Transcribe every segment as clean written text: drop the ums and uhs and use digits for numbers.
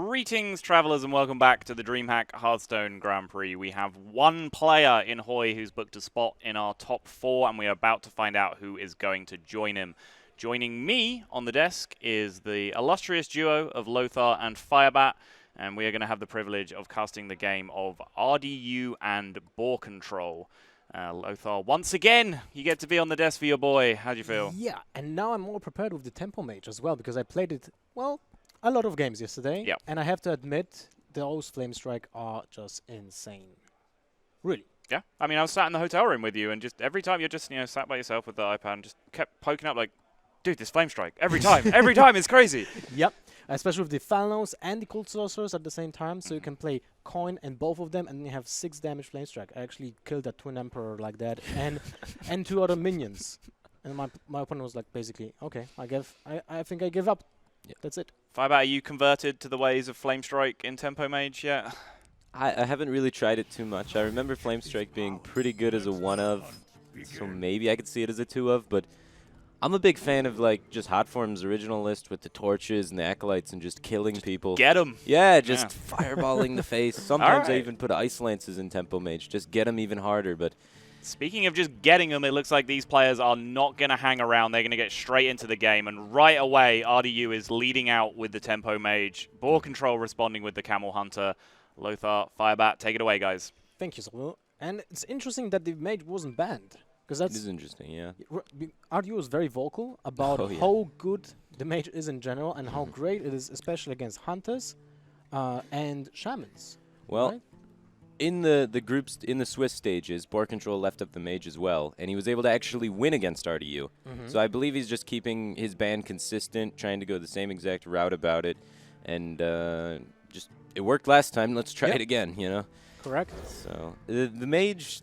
Greetings, travelers, and welcome back to the DreamHack Hearthstone Grand Prix. We have one player in Hoy who's booked a spot in our top 4, and we are about to find out who is going to join him. Joining me on the desk is the illustrious duo of Lothar and Firebat, and we are going to have the privilege of casting the game of RDU and BoarControl. Lothar, once again, you get to be on the desk for your boy. How do you feel? Yeah, and now I'm more prepared with the Tempo Mage as well, because I played it, well, a lot of games yesterday. Yep. And I have to admit, those Flame Strike are just insane. Really. Yeah, I mean, I was sat in the hotel room with you, and just every time you're just, sat by yourself with the iPad and just kept poking up like, dude, this Flame Strike, every time, every time, it's crazy. Yep, especially with the Falnos and the Cold Sorcerers at the same time, so you can play Coin and both of them, and you have 6 damage Flame Strike. I actually killed that Twin Emperor like that, and 2 other minions. And my opponent was like, basically, okay, I think I give up. Yep. That's it. Firebat, are you converted to the ways of Flame Strike in Tempo Mage yet? I haven't really tried it too much. I remember Flame Strike being pretty good as a 1-of, so maybe I could see it as a 2-of, but I'm a big fan of like just Hotform's original list with the torches and the acolytes and just killing people. Get them. Yeah, just fireballing the face. Sometimes right. I even put Ice Lances in Tempo Mage, just get them even harder, but Speaking of just getting them, it looks like these players are not going to hang around. They're going to get straight into the game. And right away, RDU is leading out with the Tempo Mage. BoarControl responding with the Camel Hunter. Lothar, Firebat, take it away, guys. Thank you, Samuel. And it's interesting that the Mage wasn't banned. Because it is interesting, yeah. RDU was very vocal about how good the Mage is in general and how great it is, especially against Hunters and Shamans. Well, right? in the groups, in the Swiss stages, BoarControl left up the Mage as well, and he was able to actually win against RDU. So I believe he's just keeping his ban consistent, trying to go the same exact route about it, and just it worked last time. Let's try it again, Correct. So the Mage,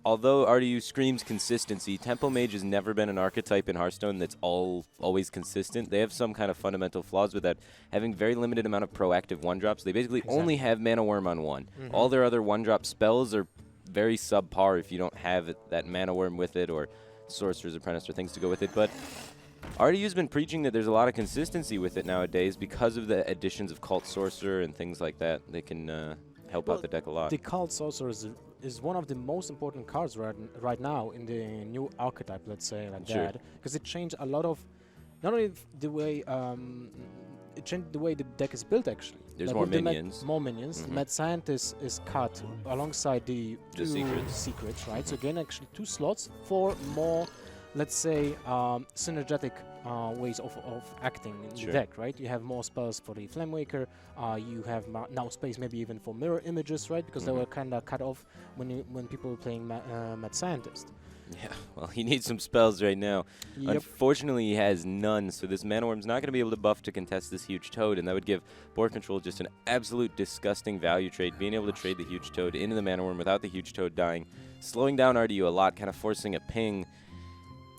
although RDU screams consistency, Tempo Mage has never been an archetype in Hearthstone that's always consistent. They have some kind of fundamental flaws with that, having very limited amount of proactive 1-drops. They basically only have Mana Worm on 1. All their other 1-drop spells are very subpar if you don't have that Mana Worm with it or Sorcerer's Apprentice or things to go with it. But RDU's been preaching that there's a lot of consistency with it nowadays because of the additions of Cult Sorcerer and things like that. They can help out the deck a lot. The Cult Sorcerer is one of the most important cards right now in the new archetype, let's say like that, because it changed a lot of, not only the way it changed the way the deck is built actually. There's like more minions. More minions. Mad Scientist is cut alongside the secrets, right? So again, actually 2 slots for more, let's say, synergetic ways of acting in the deck, right? You have more spells for the Flamewaker. You have now space maybe even for mirror images, right? Because they were kind of cut off when people were playing Mad Scientist. Yeah, well, he needs some spells right now. Yep. Unfortunately, he has none, so this Mana Worm's not going to be able to buff to contest this Huge Toad, and that would give BoarControl just an absolute disgusting value trade, being able to trade the Huge Toad into the Mana Worm without the Huge Toad dying, slowing down RDU a lot, kind of forcing a ping.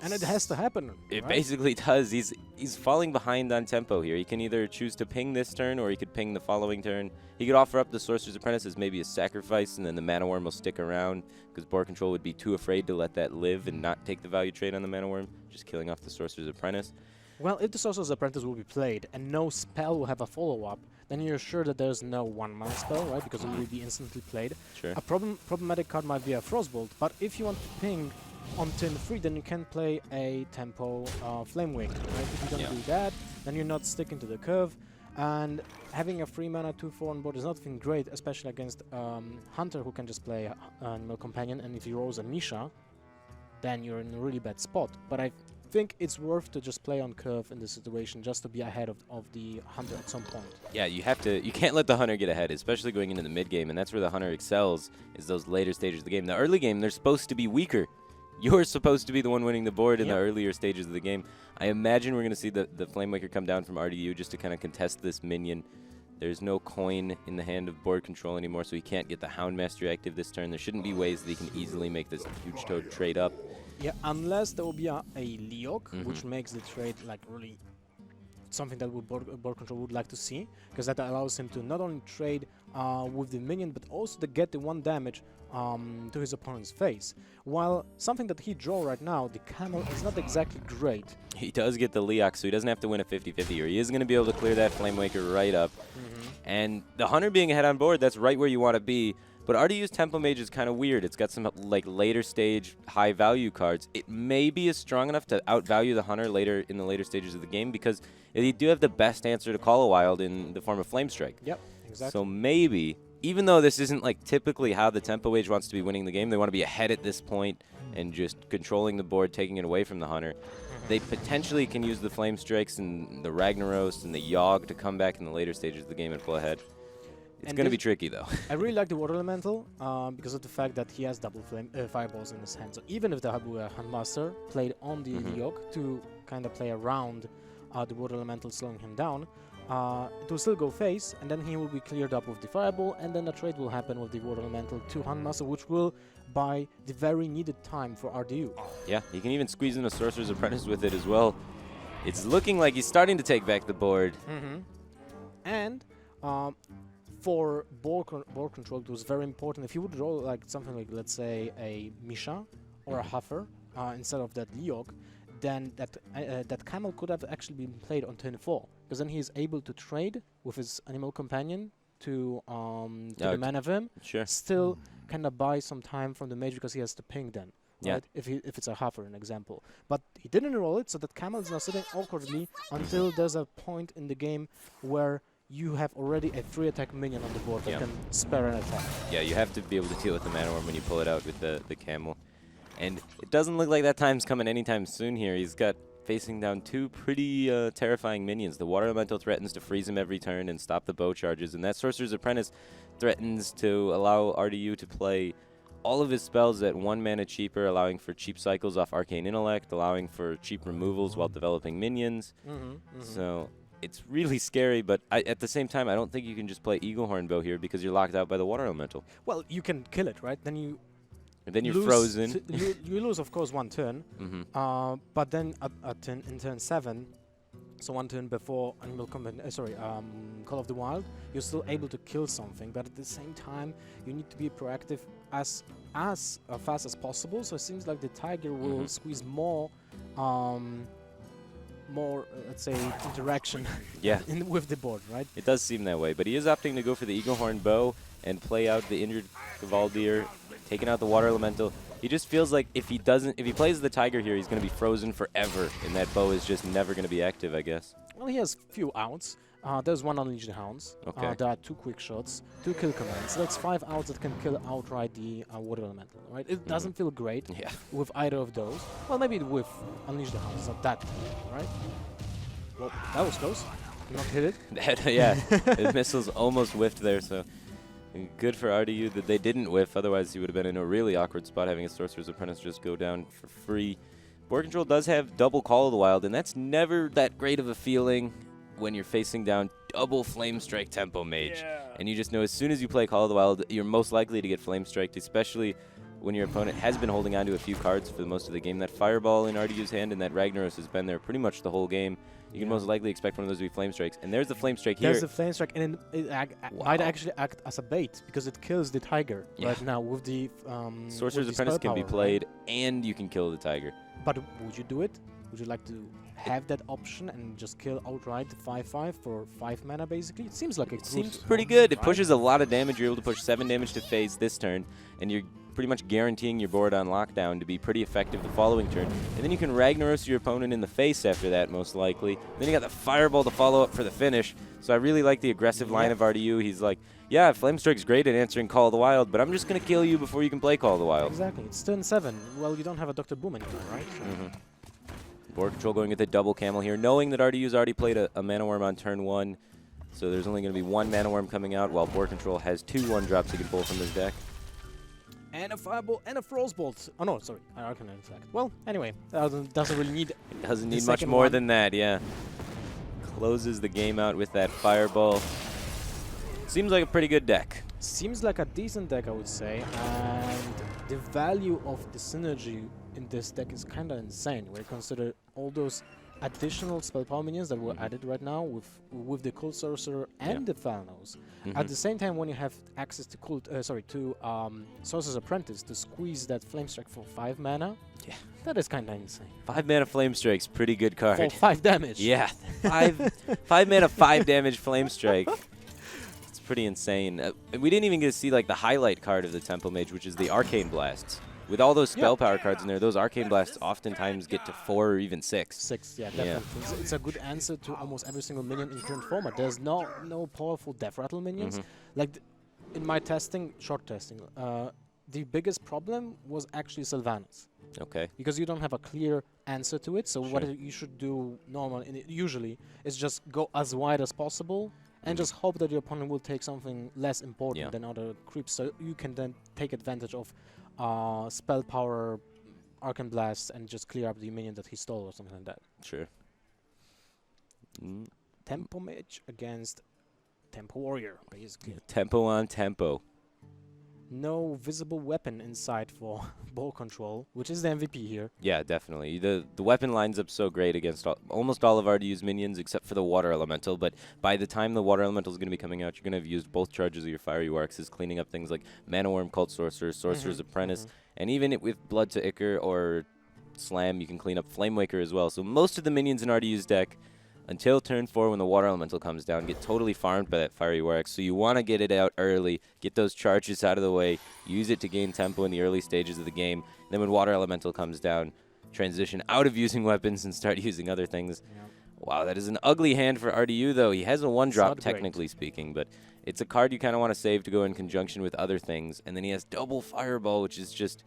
And it has to happen. It basically does. He's falling behind on tempo here. He can either choose to ping this turn or he could ping the following turn. He could offer up the Sorcerer's Apprentice as maybe a sacrifice, and then the Mana Worm will stick around because BoarControl would be too afraid to let that live and not take the value trade on the Mana Worm, just killing off the Sorcerer's Apprentice. Well, if the Sorcerer's Apprentice will be played and no spell will have a follow-up, then you're sure that there's no 1-mana spell, right? Because it will be instantly played. Sure. A problematic card might be a Frostbolt, but if you want to ping on turn 3, then you can play a Tempo Flamewaker, right? If you don't do that, then you're not sticking to the curve. And having a 3-mana 2/4 on board is not even great, especially against Hunter, who can just play Animal Companion. And if he rolls a Nisha, then you're in a really bad spot. But I think it's worth to just play on curve in this situation, just to be ahead of the Hunter at some point. Yeah, you can't let the Hunter get ahead, especially going into the mid game, and that's where the Hunter excels, is those later stages of the game. The early game, they're supposed to be weaker. You're supposed to be the one winning the board in the earlier stages of the game. I imagine we're going to see the Flamewaker come down from RDU just to kind of contest this minion. There's no coin in the hand of BoarControl anymore, so he can't get the Hound Mastery active this turn. There shouldn't be ways that he can easily make this Huge Toad trade up. Yeah, unless there will be a Leok, which makes the trade like really something that BoarControl would like to see, because that allows him to not only trade with the minion, but also to get the 1 damage to his opponent's face. While something that he draw right now, the Camel, is not exactly great. He does get the Leox, so he doesn't have to win a 50-50 here. He is going to be able to clear that Flamewaker right up. And the Hunter being ahead on board, that's right where you want to be. But RDU's Tempo Mage is kind of weird. It's got some like later stage high value cards. It maybe is strong enough to outvalue the Hunter later in the later stages of the game, because they do have the best answer to Call a Wild in the form of Flame Strike. Yep, exactly. So maybe, even though this isn't like typically how the Tempo Mage wants to be winning the game, they want to be ahead at this point and just controlling the board, taking it away from the Hunter. They potentially can use the Flame Strikes and the Ragnaros and the Yogg to come back in the later stages of the game and pull ahead. It's going to be tricky, though. I really like the Water Elemental because of the fact that he has double fireballs in his hand. So even if the Handmaster played on the Yogg to kind of play around the Water Elemental slowing him down, it will still go face, and then he will be cleared up with the Fireball, and then a trade will happen with the Water Elemental to Handmaster, which will buy the very needed time for RDU. Yeah, he can even squeeze in a Sorcerer's Apprentice with it as well. It's looking like he's starting to take back the board. And for BoarControl, it was very important. If you would roll like something like, let's say, a Misha or a Huffer instead of that Leog, then that Camel could have actually been played on turn 4, because then he is able to trade with his Animal Companion to the Mana of him. Still kind of buy some time from the Mage, because he has to ping then. Right? If it's a Huffer, an example. But he didn't roll it, so that Camel is now sitting awkwardly until there's a point in the game where you have already a 3-attack minion on the board that can spare an attack. Yeah, you have to be able to deal with the Mana Worm when you pull it out with the Camel. And it doesn't look like that time's coming anytime soon here. He's got facing down 2 pretty terrifying minions. The Water Elemental threatens to freeze him every turn and stop the bow charges, and that Sorcerer's Apprentice threatens to allow RDU to play all of his spells at 1 mana cheaper, allowing for cheap cycles off Arcane Intellect, allowing for cheap removals while developing minions. So it's really scary, but at the same time, I don't think you can just play Eaglehorn Bow here, because you're locked out by the Water Elemental. Well, you can kill it, right? Then you... And then you're frozen. You lose, of course, 1 turn. But then in turn 7, so 1 turn before Call of the Wild, you're still able to kill something. But at the same time, you need to be proactive as fast as possible. So it seems like the Tiger will squeeze more, let's say, interaction with the board, right? It does seem that way. But he is opting to go for the Eaglehorn Bow and play out the injured Cavaldir, taking out the Water Elemental. He just feels like if he plays the Tiger here, he's going to be frozen forever, and that bow is just never going to be active, I guess. Well, he has few outs. There's 1 Unleash the Hounds. There are 2 quick shots, 2 kill commands. So that's 5 outs that can kill outright the Water Elemental, right? It doesn't feel great with either of those. Well, maybe with Unleash the Hounds, it's not that good, right? Well, that was close. Did not hit it. The missiles almost whiffed there, so good for RDU that they didn't whiff. Otherwise, he would have been in a really awkward spot having a Sorcerer's Apprentice just go down for free. BoarControl does have double Call of the Wild, and that's never that great of a feeling when you're facing down double Flame Strike Tempo Mage. And you just know as soon as you play Call of the Wild, you're most likely to get Flame Striked, especially when your opponent has been holding on to a few cards for most of the game. That Fireball in RDU's hand and that Ragnaros has been there pretty much the whole game. You can most likely expect one of those to be Flame Strikes. And there's the Flame Strike here. There's the Flame Strike, and it might actually act as a bait, because it kills the Tiger right now with the Sorcerer's Apprentice can be played, and you can kill the Tiger. But would you do it? Would you like to have that option and just kill outright the 5/5 for 5 mana, basically? It seems like it seems pretty good. It pushes a lot of damage. You're able to push 7 damage to phase this turn, and you're pretty much guaranteeing your board on lockdown to be pretty effective the following turn. And then you can Ragnaros your opponent in the face after that, most likely. Then you got the Fireball to follow up for the finish. So I really like the aggressive line of RDU. He's like, yeah, Flame Strike's great at answering Call of the Wild, but I'm just going to kill you before you can play Call of the Wild. Exactly. It's turn 7. Well, you don't have a Dr. Boom anymore, right? BoarControl going with the double Camel here, knowing that RDU's already played a Mana Worm on turn 1. So there's only going to be 1 Mana Worm coming out, while BoarControl has 2 1-drops he can pull from his deck. And a Fireball and a Frostbolt. Oh no, sorry, I Arcane Intellect. Well, anyway, doesn't really need. It doesn't need much more than that, yeah. Closes the game out with that Fireball. Seems like a pretty good deck. Seems like a decent deck, I would say, and the value of the synergy in this deck is kind of insane. When you consider all those additional spell power minions that were added right now with the Cold Sorcerer and the Thalnos. At the same time, when you have access to Sorcerer's Apprentice to squeeze that Flame Strike for 5 mana, that is kind of insane. 5 mana Flame Strike's pretty good card. For 5 damage. Yeah, 5 mana, 5 damage Flame Strike. It's pretty insane. We didn't even get to see like the highlight card of the Tempo Mage, which is the Arcane Blasts. With all those spell power cards in there, those Arcane Blasts oftentimes get to 4 or even 6. 6, yeah, definitely. It's a good answer to almost every single minion in current format. There's no powerful Death Rattle minions. Like in my short testing, the biggest problem was actually Sylvanas. Okay. Because you don't have a clear answer to it. So what you should do usually is just go as wide as possible and just hope that your opponent will take something less important than other creeps, so you can then take advantage of spell power, Arcane Blast, and just clear up the minion that he stole or something like that. Sure. Tempo Mage against Tempo Warrior, basically. Tempo on tempo. No visible weapon inside for BoarControl, which is the MVP here. Yeah, definitely. The weapon lines up so great against almost all of RDU's minions except for the Water Elemental, but by the time the Water Elemental is going to be coming out, you're going to have used both charges of your Fiery Warxes, cleaning up things like Mana Worm, Cult Sorcerer, Sorcerer's Apprentice, and even with Blood to Ichor or Slam, you can clean up Flame Waker as well. So most of the minions in RDU's deck, until turn 4 when the Water Elemental comes down, get totally farmed by that Fiery Warx. So you want to get it out early, get those charges out of the way, use it to gain tempo in the early stages of the game. And then when Water Elemental comes down, transition out of using weapons and start using other things. Wow, that is an ugly hand for RDU, though. He has a 1-drop, technically speaking, but it's a card you kind of want to save to go in conjunction with other things. And then he has double Fireball, which is just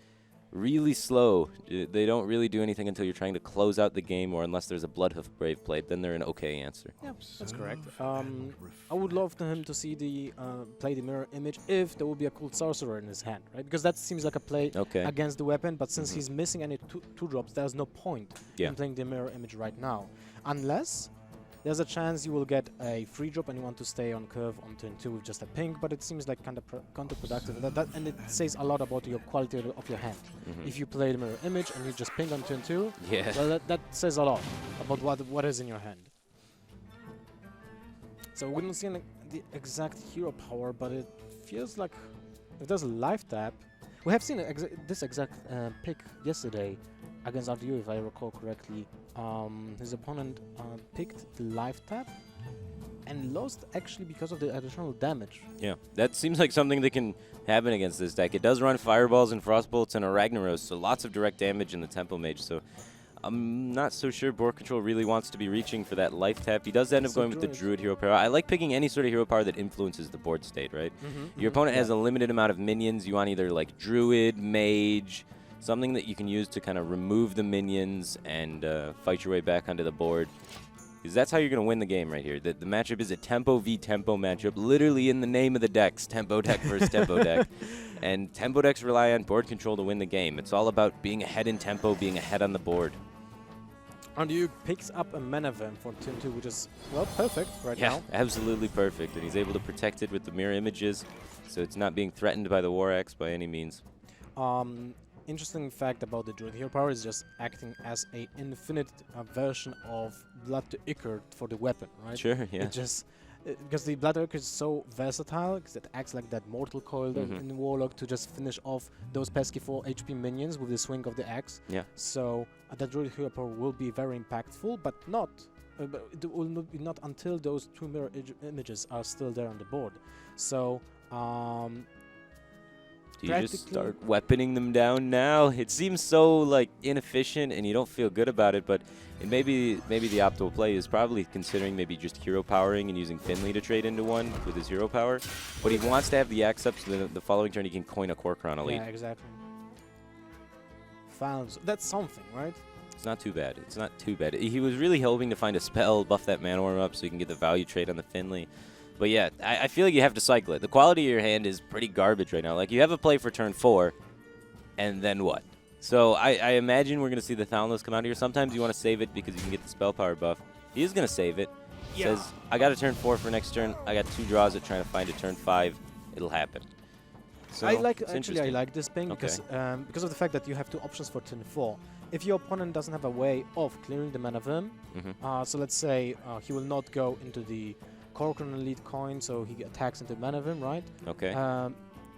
really slow. They don't really do anything until you're trying to close out the game, or unless there's a Bloodhoof Brave played, then they're an okay answer. Yeah, that's correct. I would love for him to see play the Mirror Image if there would be a Cold Sorcerer in his hand, right? Because that seems like a play against the weapon, but since he's missing any 2-drops, there's no point in playing the Mirror Image right now. Unless there's a chance you will get a free drop and you want to stay on curve on turn 2 with just a ping, but it seems like kind of counterproductive. And it says a lot about your quality of your hand. If you play the Mirror Image and you just ping on turn 2, well, that says a lot about what is in your hand. So we don't see the exact hero power, but it feels like if there's a life tap. We have seen this exact pick yesterday against RDU, if I recall correctly. His opponent picked the life tap and lost actually because of the additional damage. Yeah, that seems like something that can happen against this deck. It does run Fireballs and Frostbolts and a Ragnaros, so lots of direct damage in the Tempo Mage. So I'm not so sure BoarControl really wants to be reaching for that life tap. He does end up going with the Druid hero power. I like picking any sort of hero power that influences the board state, right? Your opponent has a limited amount of minions. You want either like Druid, Mage, something that you can use to kind of remove the minions and fight your way back onto the board. Because that's how you're going to win the game right here. The matchup is a Tempo v Tempo matchup, literally in the name of the decks, Tempo deck versus Tempo deck. And Tempo decks rely on board control to win the game. It's all about being ahead in tempo, being ahead on the board. RDU picks up a Mana Vamp for turn 2, which is, well, perfect right now. Yeah, absolutely perfect. And he's able to protect it with the mirror images, so it's not being threatened by the War Axe by any means. Interesting fact about the Druid hero power is just acting as a infinite version of Blood to Ichor for the weapon, right? Sure, yeah. It just because the Blood to Ichor is so versatile, because it acts like that Mortal Coil in Warlock to just finish off those pesky 4 HP minions with the swing of the axe. Yeah. So that Druid hero power will be very impactful, but not. It will be not until those 2 mirror images are still there on the board. So. Do you just start weaponing them down now? It seems so like inefficient, and you don't feel good about it. But maybe the optimal play is probably considering maybe just hero powering and using Finley to trade into one with his hero power. But he wants to have the axe up so that the following turn he can coin a Kor'kron Elite. Yeah, exactly. Found. That's something, right? It's not too bad. It's not too bad. He was really hoping to find a spell, buff that Mana Worm up so he can get the value trade on the Finley. But yeah, I feel like you have to cycle it. The quality of your hand is pretty garbage right now. Like, you have a play for turn 4, and then what? So I imagine we're going to see the Thalnos come out here. Sometimes you want to save it because you can get the spell power buff. He is going to save it. Yeah. Says, I got a turn 4 for next turn. I got 2 draws at trying to find a turn 5. It'll happen. So I like this ping because of the fact that you have 2 options for turn 4. if your opponent doesn't have a way of clearing the mana Vim, so let's say he will not go into the Corcoran Elite coin, so he attacks into mana Vim, right? Okay.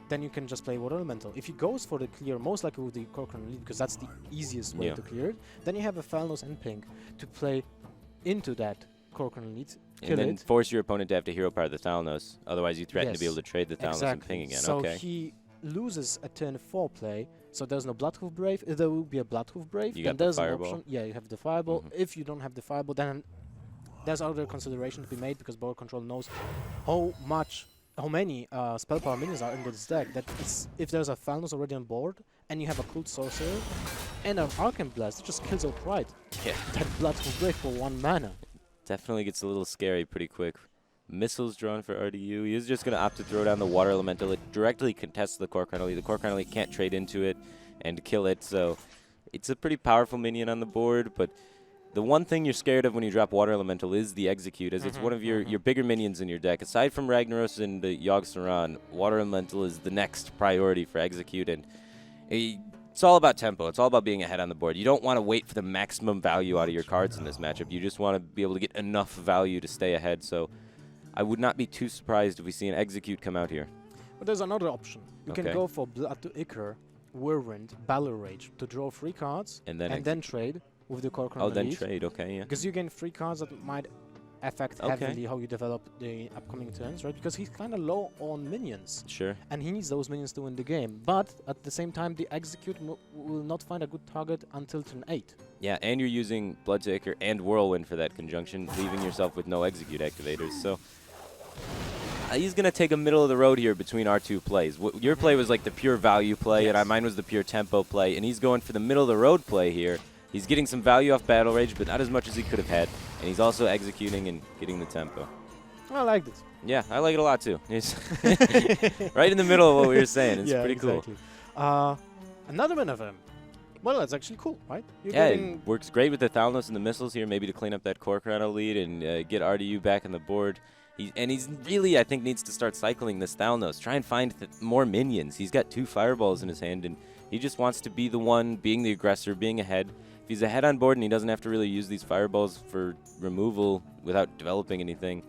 Then you can just play Water Elemental. If he goes for the clear, most likely with the Corcoran Elite, because that's the easiest way to clear it, then you have a Falnos and Pink to play into that Corcoran Elite, and then force your opponent to have to hero power the Thalnos. Otherwise, you threaten to be able to trade the Thalnos and ping again. So he loses a turn 4 play, so there's no Bloodhoof Brave. If there will be a Bloodhoof Brave, you then got there's the an Fireball. option. Yeah, you have the Fireball. If you don't have the Fireball, then there's other consideration to be made, because BoarControl knows how many spell power minions are in this deck. That if there's a Thalnos already on board, and you have a Cult Sorcerer and an Arcane Blast, it just kills outright. Yeah. That Bloodhoof Brave for 1 mana. Definitely gets a little scary pretty quick. Missiles drawn for RDU. He is just going to opt to throw down the Water Elemental. It directly contests the Corcoran Elite. The Corcoran Elite can't trade into it and kill it, so it's a pretty powerful minion on the board, but the one thing you're scared of when you drop Water Elemental is the Execute, as it's one of your bigger minions in your deck. Aside from Ragnaros and Yogg-Saron, Water Elemental is the next priority for Execute, and it's all about tempo. It's all about being ahead on the board. You don't want to wait for the maximum value out of your cards in this matchup. You just want to be able to get enough value to stay ahead, so I would not be too surprised if we see an Execute come out here. But there's another option. You can go for Blood to Ichor, Whirlwind, Battle Rage to draw 3 cards, and then trade with the Corcoran Elite. Then trade, okay, yeah. Because you gain 3 cards that might affect heavily how you develop the upcoming turns, right? Because he's kind of low on minions. Sure. And he needs those minions to win the game. But at the same time, the Execute will not find a good target until turn 8. Yeah, and you're using Blood to Ichor and Whirlwind for that conjunction, leaving yourself with no Execute activators. So he's going to take a middle of the road here between our two plays. Your play was like the pure value play, and mine was the pure tempo play, and he's going for the middle of the road play here. He's getting some value off Battle Rage, but not as much as he could have had, and he's also executing and getting the tempo. I like this. Yeah, I like it a lot too. It's right in the middle of what we were saying. It's pretty cool. Another one of them. Well, that's actually cool, right? It works great with the Thalnos and the missiles here, maybe to clean up that Corcoran lead and get RDU back on the board. He's really, I think, needs to start cycling this Thalnos. Try and find more minions. He's got 2 fireballs in his hand, and he just wants to be the one being the aggressor, being ahead. If he's ahead on board and he doesn't have to really use these fireballs for removal without developing anything,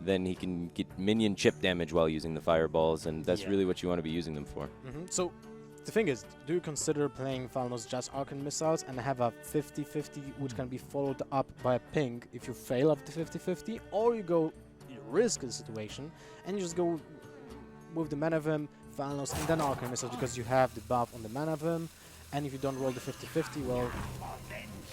then he can get minion chip damage while using the fireballs, and that's really what you want to be using them for. So the thing is, do you consider playing Thalnos just Arcane Missiles and have a 50-50 which can be followed up by a ping if you fail at the 50-50, or you risk the situation and you just go with the Mana Vim, Thalnos, and then Arcane Missiles because you have the buff on the Mana Vim, and if you don't roll the 50-50, well,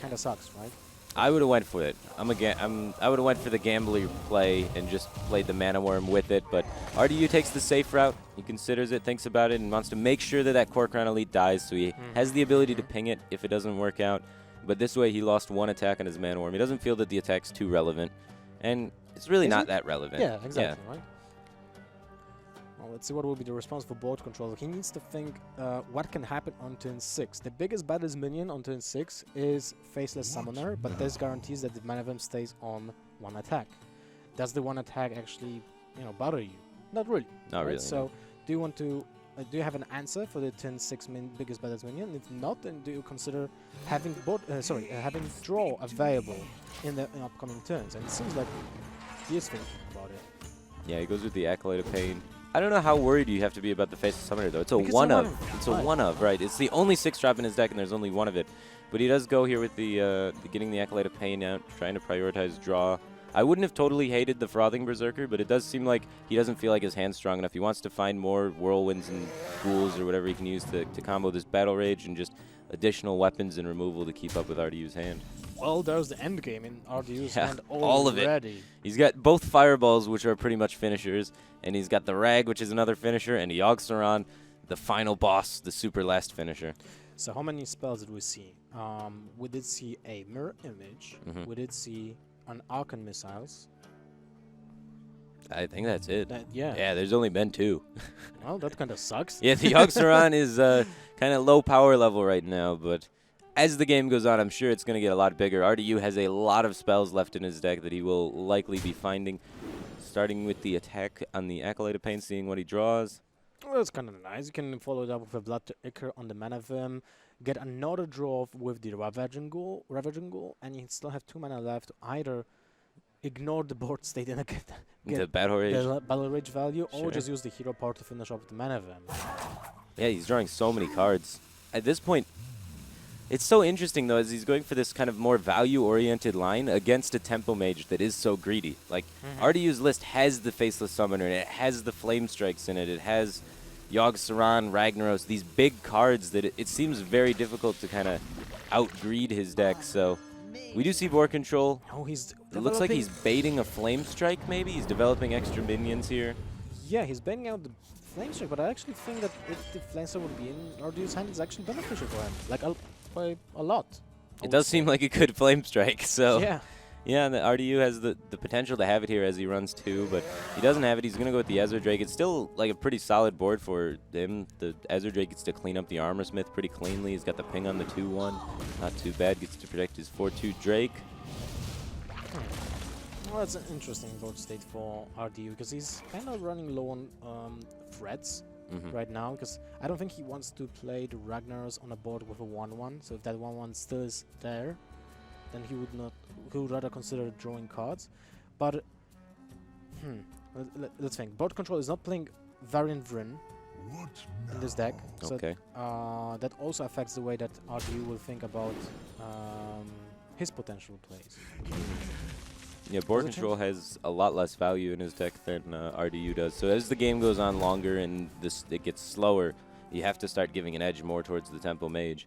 kind of sucks, right? I would have went for it. I would have went for the gambler play and just played the Mana Worm with it, but RDU takes the safe route. He considers it, thinks about it, and wants to make sure that Corcoran Elite dies, so he has the ability to ping it if it doesn't work out. But this way, he lost 1 attack on his Mana Worm. He doesn't feel that the attack's too relevant, and it's really not that relevant. Yeah, exactly, right? Well, let's see what will be the response for BoarControl. He needs to think what can happen on turn 6. The biggest baddest minion on turn 6 is Faceless Summoner, but this guarantees that the Mana Vim stays on 1 attack. Does the 1 attack actually, bother you? Not really. Not really. So, do you want to? Do you have an answer for the turn 6 biggest baddest minion? If not, then do you consider having having draw available in the upcoming turns? And it seems like he is thinking about it. Yeah, he goes with the Acolyte of Pain. I don't know how worried you have to be about the Faceless Summoner, though. It's a one-of. It's a one-of, right? It's the only 6-drop in his deck, and there's only 1 of it. But he does go here with the getting the Acolyte of Pain out, trying to prioritize draw. I wouldn't have totally hated the Frothing Berserker, but it does seem like he doesn't feel like his hand's strong enough. He wants to find more Whirlwinds and Ghouls or whatever he can use to combo this Battle Rage and just additional weapons and removal to keep up with RDU's hand. Well, there's the end game in RDU's hand already. All of it. He's got both Fireballs, which are pretty much finishers, and he's got the Rag, which is another finisher, and Yogg-Saron, the final boss, the super last finisher. So how many spells did we see? We did see a Mirror Image. We did see an Arcane Missiles. I think that's it. Yeah, there's only been 2. Well, that kind of sucks. Yeah, the Yogg-Saron is kind of low power level right now, but as the game goes on, I'm sure it's going to get a lot bigger. RDU has a lot of spells left in his deck that he will likely be finding, starting with the attack on the Acolyte of Pain, seeing what he draws. Well, that's kind of nice. You can follow it up with a Blood to Ichor on the Mana Vim. get another draw with the Ravaging Ghoul, and you still have 2 mana left to either ignore the board state and get The Battle Rage. the Battle Rage value, or Sure. just use the hero power to finish off the mana event. Yeah, he's drawing so many cards. At this point, it's so interesting, though, as he's going for this kind of more value-oriented line against a Tempo Mage that is so greedy. Like, RDU's list has the Faceless Summoner, and it has the Flame Strikes in it. It has Yogg Saron, Ragnaros, these big cards that it seems very difficult to kind of out-greed his deck. So we do see BoarControl. No, he's It looks like he's baiting a Flame Strike, maybe. He's developing extra minions here. Yeah, he's banging out the Flame Strike, but I actually think that if the Flame Strike would be in RDU's hand, it's actually beneficial for him. Like, by a lot. It does seem like a good Flame Strike, so... Yeah. Yeah, and the RDU has the potential to have it here as he runs 2, but he doesn't have it. He's going to go with the Ezra Drake. It's still like a pretty solid board for him. The Ezra Drake gets to clean up the Armor Smith pretty cleanly. He's got the ping on the 2-1. Not too bad. Gets to protect his 4-2 Drake. Well, that's an interesting board state for RDU, because he's kind of running low on threats right now, because I don't think he wants to play the Ragnaros on a board with a 1-1, so if that 1-1 still is there, then he would rather consider drawing cards. But, let's think. BoarControl is not playing Variant Vryn in this deck, so Okay. that also affects the way that RDU will think about his potential plays. Yeah, BoarControl has a lot less value in his deck than RDU does. So as the game goes on longer and it gets slower, you have to start giving an edge more towards the Tempo Mage.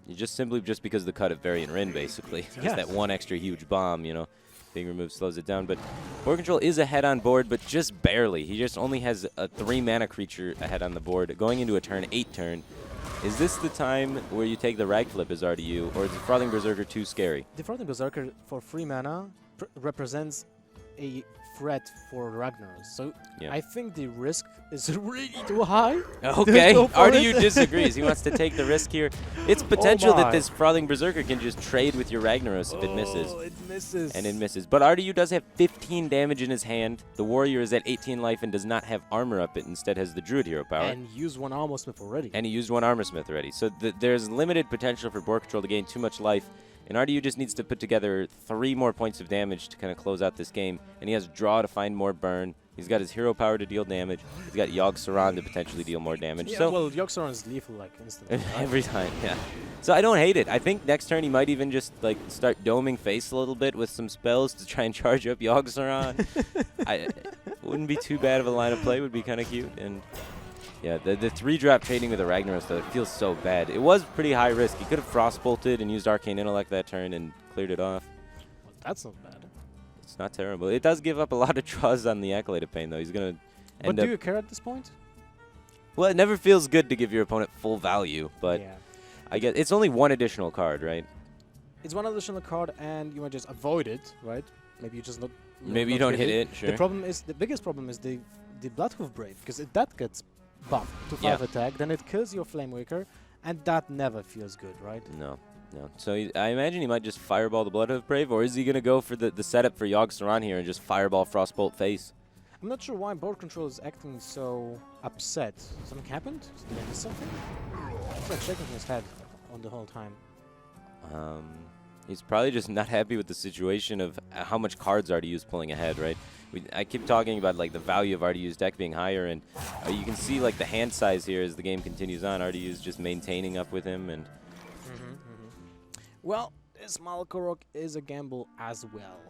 You just because of the cut of Variant Rin, basically. Just that one extra huge bomb, you know. Being removed slows it down. But BoarControl is ahead on board, but just barely. He just only has a 3-mana creature ahead on the board. Going into a turn 8 turn. Is this the time where you take the Rag Flip as RDU, or is the Frothing Berserker too scary? The Frothing Berserker for 3 mana represents a threat for Ragnaros. So Yeah. I think the risk is really too high. Okay, Go for RDU it. disagrees. He wants to take the risk here. It's potential my. that this Frothing Berserker can just trade with your Ragnaros if it misses. Oh, it misses. And it misses. But RDU does have 15 damage in his hand. The Warrior is at 18 life and does not have armor up. It instead has the Druid hero power. And use 1 Armor Smith already. And he used 1 Armor Smith already. So there's limited potential for BoarControl to gain too much life. And RDU just needs to put together 3 more points of damage to kind of close out this game. And he has Draw to find more burn. He's got his hero power to deal damage. He's got Yogg Saron to potentially deal more damage. Yeah, So well, Yogg Saron is lethal, like, instantly. Right? every time, yeah. So I don't hate it. I think next turn he might even just like start doming face a little bit with some spells to try and charge up Yogg Saron. Wouldn't be too bad of a line of play. Would be kind of cute. And yeah, the 3-drop trading with the Ragnaros, though, it feels so bad. It was pretty high risk. He could have Frostbolted and used Arcane Intellect that turn and cleared it off. Well, that's not bad. It's not terrible. It does give up a lot of draws on the Acolyte of Pain, though. He's going to But end do up... you care at this point? Well, it never feels good to give your opponent full value, but yeah. I guess it's only 1 additional card, right? It's 1 additional card, and you might just avoid it, right? Maybe you just not. Maybe you not don't hit it, sure. The biggest problem is the Bloodhoof Brave, because if that gets buffed to 5 attack, then it kills your Flamewaker, and that never feels good, right? No. So I imagine he might just fireball the Bloodhoof Brave, or is he going to go for the setup for Yogg Saron here and just fireball Frostbolt face? I'm not sure why BoarControl is acting so upset. Something happened? Did I miss something? He's like shaking his head on the whole time. He's probably just not happy with the situation of how much cards RDU's pulling ahead, right? I keep talking about like the value of RDU's deck being higher, and you can see like the hand size here as the game continues on. RDU's just maintaining up with him, and Well, this Malkorok is a gamble as well.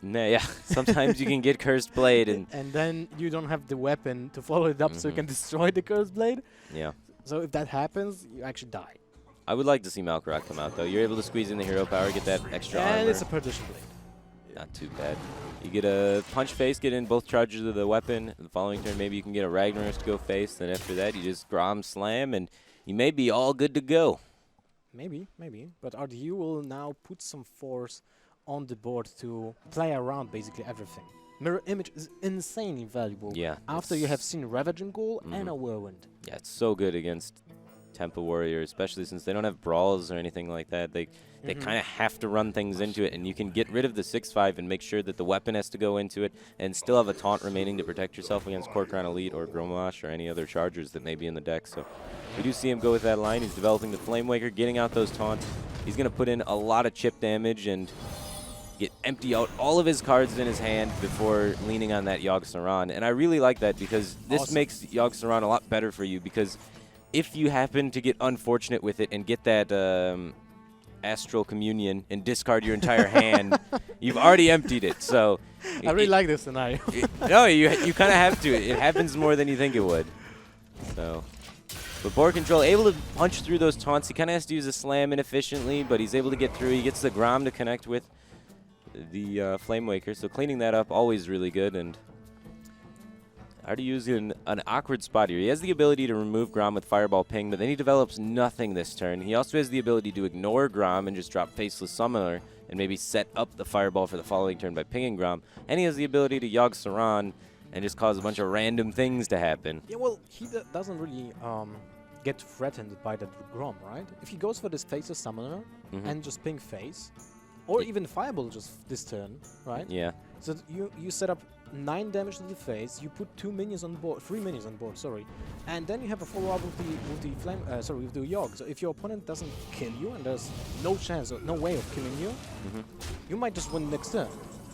yeah, sometimes you can get Cursed Blade, and then you don't have the weapon to follow it up so you can destroy the Cursed Blade. yeah. So if that happens, you actually die. I would like to see Malkorok come out, though. You're able to squeeze in the hero power, get that extra armor. And it's a Perdition Blade. Not too bad. You get a punch face, get in both charges of the weapon. The following turn, maybe you can get a Ragnaros to go face. Then after that, you just Grom Slam, and you may be all good to go. Maybe. But RDU will now put some force on the board to play around basically everything. Mirror Image is insanely valuable. Yeah. After you have seen Ravaging Ghoul and a Whirlwind. Yeah, it's so good against Tempo Warrior, especially since they don't have brawls or anything like that. They kind of have to run things into it, and you can get rid of the 6-5 and make sure that the weapon has to go into it and still have a taunt remaining to protect yourself against Corcoran Elite or Gromash or any other chargers that may be in the deck. So we do see him go with that line. He's developing the Flame Waker, getting out those taunts. He's going to put in a lot of chip damage and empty out all of his cards in his hand before leaning on that Yogg-Saron. And I really like that because this makes Yogg-Saron a lot better for you, because if you happen to get unfortunate with it and get that Astral Communion and discard your entire hand, you've already emptied it. So I really like this scenario. No, you kind of have to. It happens more than you think it would. So, but BoarControl able to punch through those taunts. He kind of has to use a slam inefficiently, but he's able to get through. He gets the Grom to connect with the Flame Waker, so cleaning that up always really good. And RDU's in an awkward spot here. He has the ability to remove Grom with Fireball Ping, but then he develops nothing this turn. He also has the ability to ignore Grom and just drop Faceless Summoner and maybe set up the Fireball for the following turn by pinging Grom. And he has the ability to Yogg-Saron and just cause a bunch of random things to happen. Yeah, well, he doesn't really get threatened by that Grom, right? If he goes for this Faceless Summoner and just ping Face, or even Fireball just this turn, right? Yeah. So you set up 9 damage to the face. You put 2 minions on board, 3 minions on board, sorry, and then you have a follow-up with the flame. With the Yogg. So if your opponent doesn't kill you and there's no chance or no way of killing you, you might just win next turn.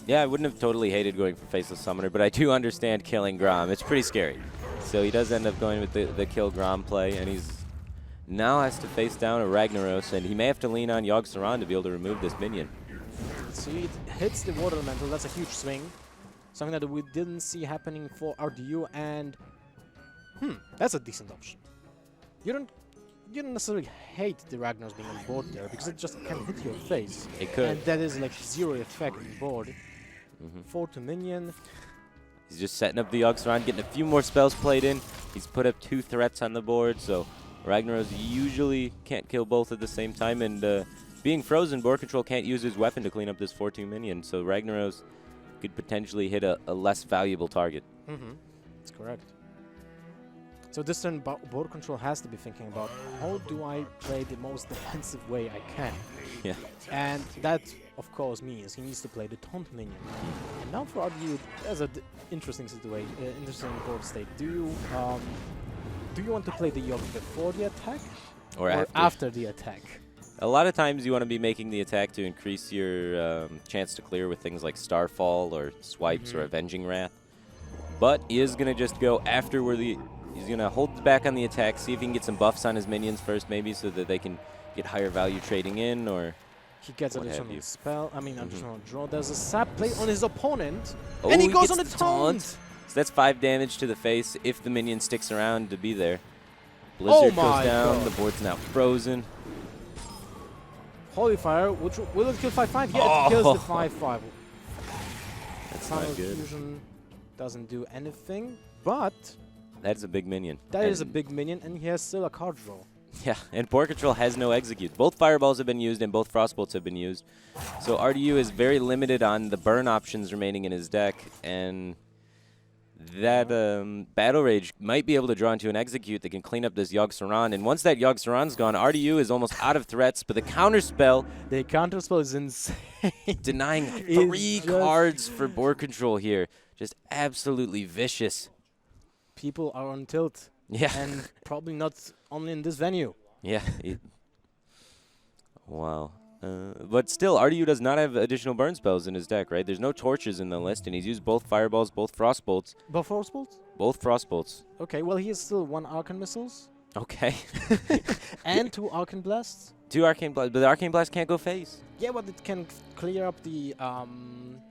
Yeah, I wouldn't have totally hated going for Faceless Summoner, but I do understand killing Grom. It's pretty scary. So he does end up going with the kill Grom play, and he's now has to face down a Ragnaros, and he may have to lean on Yogg-Saron to be able to remove this minion. See, it hits the Water Elemental. That's a huge swing. Something that we didn't see happening for RDU, and that's a decent option. You don't necessarily hate the Ragnaros being on board there, because it just can hit your face. It could. And that is like 0 effect on board. 4 to minion. He's just setting up the Yogg-Saron, getting a few more spells played in. He's put up 2 threats on the board, so Ragnaros usually can't kill both at the same time, and being frozen, BoarControl can't use his weapon to clean up this 4-2 minion, so Ragnaros could potentially hit a less valuable target. That's correct. So this turn, BoarControl has to be thinking about, how do I play the most defensive way I can? Yeah. And that, of course, means he needs to play the taunt minion. And now for RDU, there's an interesting situation, interesting board state. Do you want to play the Yogg before the attack Or after the attack? A lot of times you want to be making the attack to increase your chance to clear with things like Starfall or Swipes or Avenging Wrath. But he is going to just go after where he's going to hold back on the attack, see if he can get some buffs on his minions first maybe so that they can get higher value trading in, or he gets what additional have spell, additional draw. There's a sap play on his opponent, oh, and he goes gets on a the taunt! So that's 5 damage to the face if the minion sticks around to be there. Blizzard goes down, God. the board's now frozen. Holy Fire, which will it kill 5-5? Yeah, it kills the 5-5. That's Final not good. Fusion doesn't do anything, but That's a big minion. that is a big minion, and he has still a card draw. Yeah, and BoarControl has no execute. Both Fireballs have been used and both Frostbolts have been used. So RDU is very limited on the burn options remaining in his deck, and that Battle Rage might be able to draw into an execute that can clean up this Yogg-Saron. And once that Yogg-Saron's gone, RDU is almost out of threats, but the counterspell... The counterspell is insane. Denying 3 cards for BoarControl here. Just absolutely vicious. People are on tilt. Yeah. And probably not only in this venue. Yeah. Wow. But still, RDU does not have additional burn spells in his deck, right? There's no torches in the list, and he's used both Fireballs, both Frostbolts. Both Frostbolts? Both Frostbolts. Okay, well, he has still 1 Arcane Missiles. Okay. And 2 Arcane Blasts. 2 Arcane Blast, but the Arcane Blast can't go face. Yeah, but it can clear up the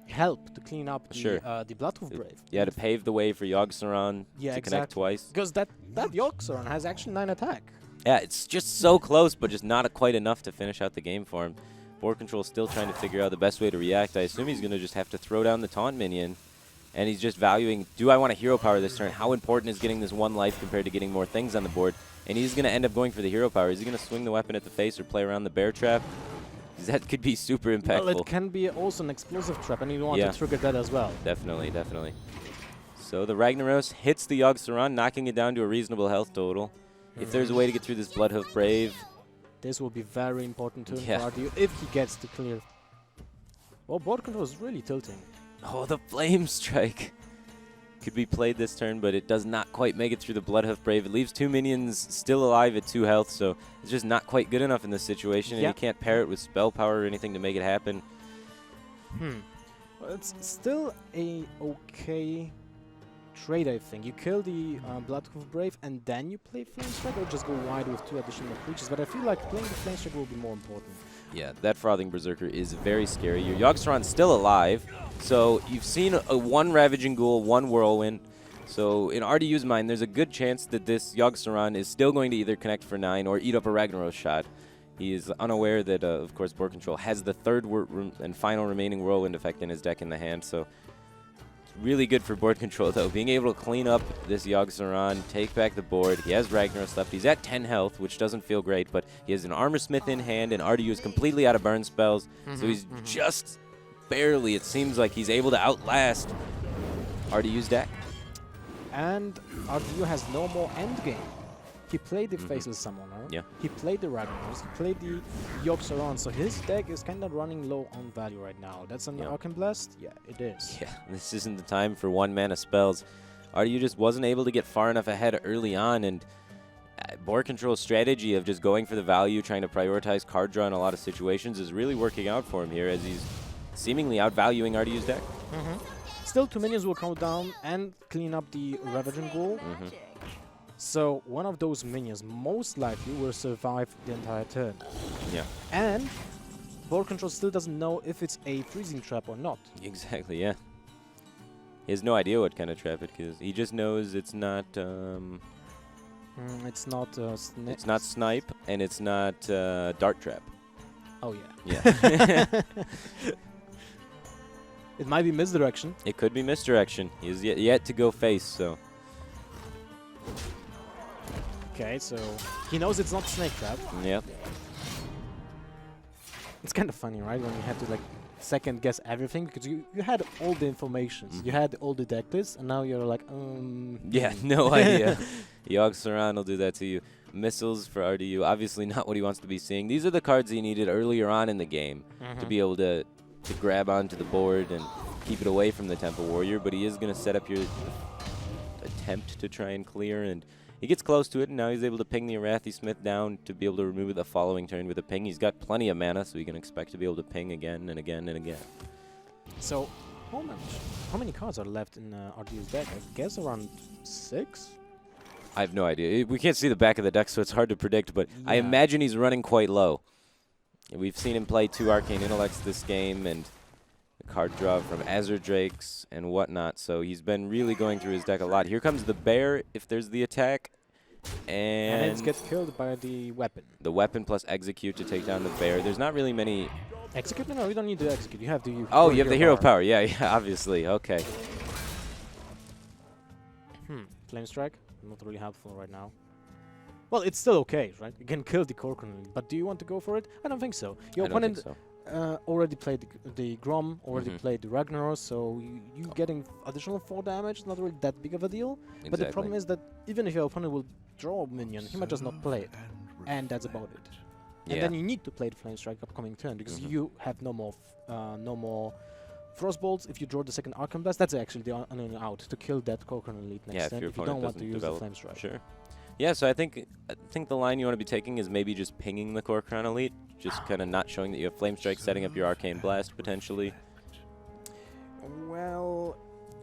help to clean up the Bloodhoof Brave. Yeah, to pave the way for Yogg-Saron to connect twice. Because that Yogg-Saron has actually 9 attack. Yeah, it's just so close, but just not quite enough to finish out the game for him. BoarControl still trying to figure out the best way to react. I assume he's going to just have to throw down the taunt minion. And he's just valuing, do I want a hero power this turn? How important is getting this 1 life compared to getting more things on the board? And he's going to end up going for the hero power. Is he going to swing the weapon at the face or play around the bear trap? That could be super impactful. Well, it can be also an explosive trap, and you want to trigger that as well. Definitely, definitely. So the Ragnaros hits the Yogg-Saron, knocking it down to a reasonable health total. If there's a way to get through this Bloodhoof Brave, this will be very important to Yeah. RDU if he gets to clear. Well, BoarControl is really tilting. oh, the Flame Strike could be played this turn, but it does not quite make it through the Bloodhoof Brave. It leaves 2 minions still alive at 2 health, so it's just not quite good enough in this situation, and Yeah. you can't pair it with spell power or anything to make it happen. Well, it's still a okay trade, I think. You kill the Bloodhoof Brave and then you play Flame Strike, or just go wide with 2 additional creatures. But I feel like playing the Flame Strike will be more important. Yeah, that Frothing Berserker is very scary. Your Yogg-Saron's still alive, so you've seen a 1 Ravaging Ghoul, 1 Whirlwind. So in RDU's mind, there's a good chance that this Yogg-Saron is still going to either connect for 9 or eat up a Ragnaros shot. He is unaware that, of course, BoarControl has the 3rd and final remaining Whirlwind effect in his deck in the hand, so really good for BoarControl, though. Being able to clean up this Yogg-Saron, take back the board. He has Ragnaros left. He's at 10 health, which doesn't feel great, but he has an Armor Smith in hand, and RDU is completely out of burn spells. So he's just barely, it seems like he's able to outlast RDU's deck. And RDU has no more endgame. He played the Faceless Summoner. Yeah. He played the Ragnaros. He played the Yogg-Saron. So his deck is kind of running low on value right now. That's an Arcane Blast? Yeah, it is. Yeah, this isn't the time for 1-mana spells. RDU just wasn't able to get far enough ahead early on, and BoarControl's strategy of just going for the value, trying to prioritize card draw in a lot of situations is really working out for him here, as he's seemingly outvaluing RDU's deck. Still, 2 minions will come down and clean up the Ravaging Ghoul. So one of those minions most likely will survive the entire turn. Yeah. And BoarControl still doesn't know if it's a freezing trap or not. Exactly, yeah. He has no idea what kind of trap it is. He just knows it's not It's not it's not snipe, and it's not dart trap. Oh yeah. Yeah. It might be misdirection. It could be misdirection. He is yet to go face, so. Okay, so he knows it's not snake trap. Yep. It's kind of funny, right? When you have to like second guess everything, because you had all the information, you had all the deck lists, and now you're like, Yeah, no idea. Yogg-Saron will do that to you. Missiles for RDU, obviously not what he wants to be seeing. These are the cards he needed earlier on in the game to be able to grab onto the board and keep it away from the Temple Warrior, but he is going to set up your attempt to try and clear, and he gets close to it, and now he's able to ping the Arathi Smith down to be able to remove it the following turn with a ping. He's got plenty of mana, so he can expect to be able to ping again and again and again. So how many cards are left in RDU's deck? I guess around 6? I have no idea. We can't see the back of the deck, so it's hard to predict, but I Yeah. imagine he's running quite low. We've seen him play 2 Arcane Intellects this game, and the card draw from Azure Drakes and whatnot, so he's been really going through his deck a lot. Here comes the bear if there's the attack, And it and gets killed by the weapon. the weapon plus execute to take down the bear. There's not really many... Execute? No, you don't need to execute. You have the Oh, you have the hero power. Yeah, yeah, obviously. Okay. Flame Strike? Not really helpful right now. Well, it's still okay, right? You can kill the Corcoran, but do you want to go for it? I don't think so. Your I don't think opponent so. already played the Grom, already played the Ragnaros, so you getting additional 4 damage, not really that big of a deal. Exactly. But the problem is that even if your opponent will draw a minion, he might just not play it. And that's about it. Yeah. And then you need to play the Flame Strike upcoming turn, because you have no more Frostbolts. If you draw the second Arcane Blast, that's actually the only out to kill that Corcoran Elite next Yeah, if turn your if you opponent don't want to doesn't use the develop. Flame Strike. Sure. Yeah, so I think the line you want to be taking is maybe just pinging the Corcoran Elite, just kind of not showing that you have Flame Strike, setting up your Arcane Blast potentially. Well,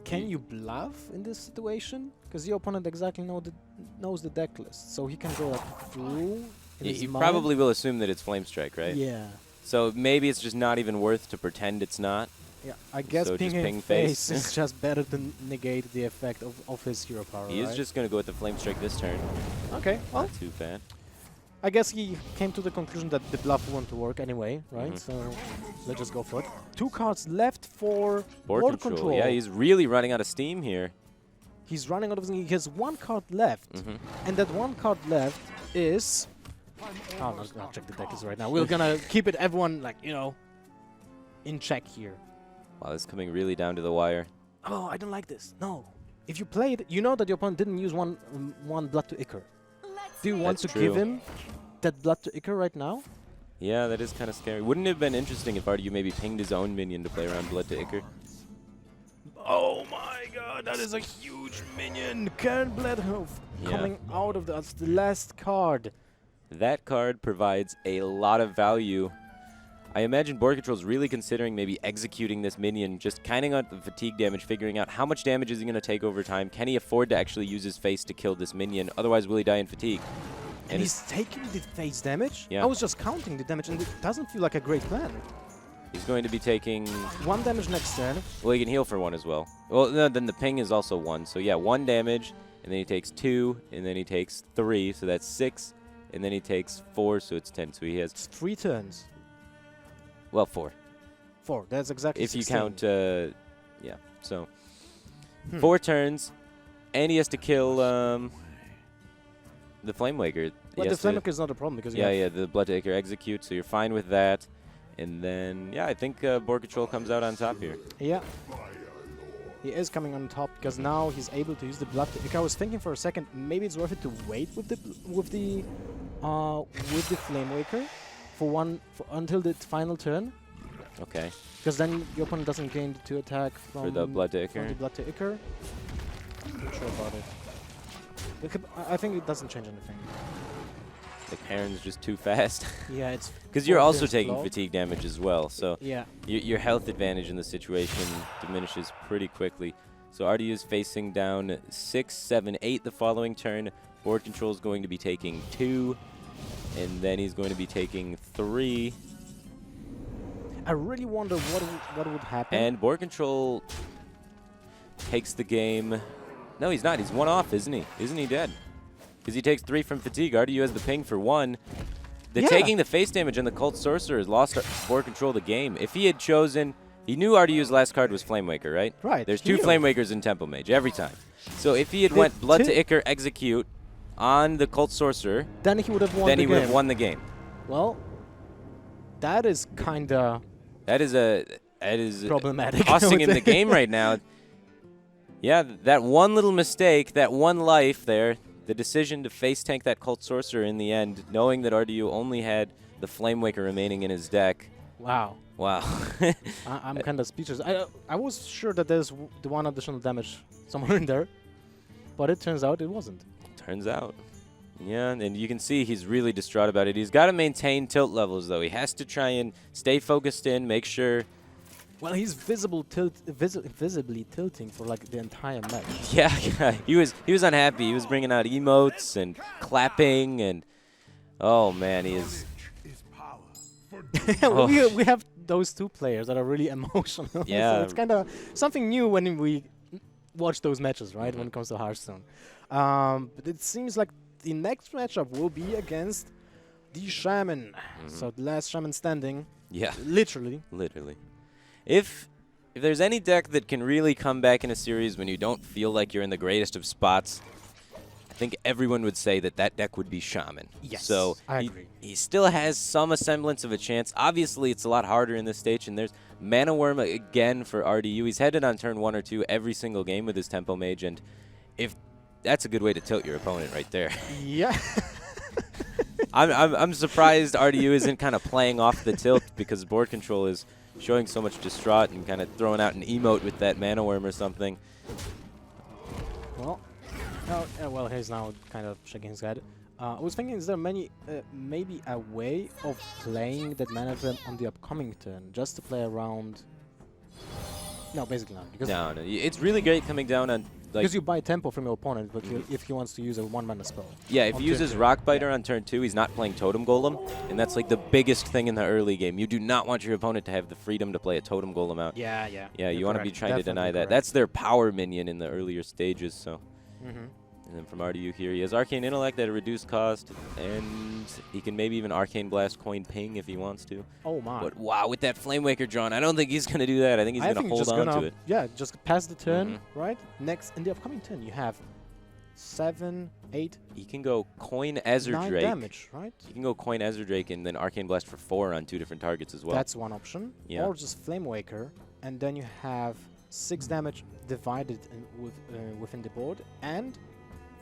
can you bluff in this situation? Because your opponent exactly knows the deck list, so he can go like through. In his He mind. probably will assume that it's Flame Strike, right? Yeah. So maybe it's just not even worth to pretend it's not. Yeah, I guess So just pinging ping face face. is just better than negate the effect of his hero power. He is just going to go with the Flame Strike this turn. okay. Well, Not too bad. I guess he came to the conclusion that the bluff won't work anyway, right? So let's just go for it. 2 cards left for Board control. Yeah, he's really running out of steam here. He's running out of. He has 1 card left, and that 1 card left is. Oh no! I'll check the deck is right now. We're gonna keep it, everyone, like in check here. Wow, this is coming really down to the wire. Oh, I don't like this. No. If you play it, you know that your opponent didn't use one Blood to Ichor. Do you want to That's give true. him that Blood to Icar right now? Yeah, that is kind of scary. Wouldn't it have been interesting if RDU maybe pinged his own minion to play around Blood to Icar? Oh my god, that is a huge minion! Karen Bloodhoof Yeah. coming out of that's the last card. That card provides a lot of value. I imagine BoarControl is really considering maybe executing this minion, just counting out the fatigue damage, figuring out how much damage is he going to take over time. Can he afford to actually use his face to kill this minion? Otherwise, will he die in fatigue? And he's taking the face damage? Yeah. I was just counting the damage, and it doesn't feel like a great plan. He's going to be taking... 1 damage next turn. Well, he can heal for 1 as well. Well, no, then the ping is also 1. So, yeah, 1 damage, and then he takes 2, and then he takes 3, so that's 6, and then he takes 4, so it's 10. So he has, It's 3 turns. well, 4. 4, that's exactly If you 16. count, yeah, so 4 turns, and he has to kill the Flamewaker. But the Flamemaker is not a problem because you Yeah, have yeah, the Blood to Icar execute, so you're fine with that. And then, yeah, I think BoarControl comes out on top here. Yeah. He is coming on top because now he's able to use the Blood to Icar. I was thinking for a second maybe it's worth it to wait with the Flamewaker until the final turn, Okay, because then your opponent doesn't gain the 2 attack from for the Blood to from the Icar. Blood to Icar. Not sure about it. I think it doesn't change anything. The Karen's just too fast. Yeah, it's Because you're 4 also turns taking slow. fatigue damage as well, so Yeah. your health advantage in the situation diminishes pretty quickly. So RDU is facing down 6, 7, 8 the following turn. BoarControl is going to be taking 2, and then he's going to be taking 3. I really wonder what would happen. And BoarControl takes the game. No, he's not. He's 1 off, isn't he? Isn't he dead? Because he takes 3 from fatigue. RDU has the ping for 1. The taking the face damage and the Cult Sorcerer has lost BoarControl the game. If he had chosen... He knew RDU's last card was Flamewaker, right? Right. There's he 2 knew. Flamewakers in Temple Mage every time. So if he had The went Blood to ti- Icar execute on the Cult Sorcerer, Then he would have won then the he game. would have won the game. Well, that is kinda That is problematic. I costing would him the say. game right now. Yeah, that one little mistake, that one life there, the decision to face tank that Cult Sorcerer in the end, knowing that RDU only had the Flamewaker remaining in his deck. Wow. Wow. I'm kind of speechless. I was sure that there's the 1 additional damage somewhere in there, but it turns out it wasn't. Turns out. Yeah, and you can see he's really distraught about it. He's got to maintain tilt levels, though. He has to try and stay focused in, make sure... Well, he's visibly tilting for like the entire match. Yeah, he was unhappy. He was bringing out emotes and clapping and... Oh, man, he is... Oh. we have those 2 players that are really emotional. Yeah. So it's kind of something new when we watch those matches, right? When it comes to Hearthstone. But it seems like the next matchup will be against the Shaman. So the last Shaman standing. Yeah. Literally. Literally. If there's any deck that can really come back in a series when you don't feel like you're in the greatest of spots, I think everyone would say that deck would be Shaman. Yes, So I agree. He still has some semblance of a chance. Obviously, it's a lot harder in this stage, and there's Mana Worm again for RDU. He's headed on turn 1 or 2 every single game with his Tempo Mage, and if that's a good way to tilt your opponent right there. Yeah. I'm surprised RDU isn't kind of playing off the tilt because BoarControl is showing so much distraught and kind of throwing out an emote with that Mana Worm or something. Well, well, he's now kind of shaking his head. I was thinking, is there maybe a way of playing that Mana Worm on the upcoming turn, just to play around? No, basically not. Because No, it's really great coming down on because you buy tempo from your opponent, but if he wants to use a 1-mana spell. Yeah, if on he uses turn 2. Rockbiter on turn 2, he's not playing Totem Golem, and that's like the biggest thing in the early game. You do not want your opponent to have the freedom to play a Totem Golem out. Yeah, yeah. Yeah, you want to be trying to deny that. Correct. That's their power minion in the earlier stages, so. Mm-hmm. And then from RDU here, he has Arcane Intellect at a reduced cost, and he can maybe even Arcane Blast coin ping if he wants to. Oh my. But wow, with that Flamewaker drawn, I don't think he's going to do that. I think he's going to hold on to it. Yeah, just pass the turn, right? Next, in the upcoming turn, you have 7, 8, He can go coin Azure 9 Drake. damage, right? He can go coin Azure Drake and then Arcane Blast for 4 on 2 different targets as well. That's one option. Yeah. Or just Flamewaker, and then you have 6 damage divided within the board, and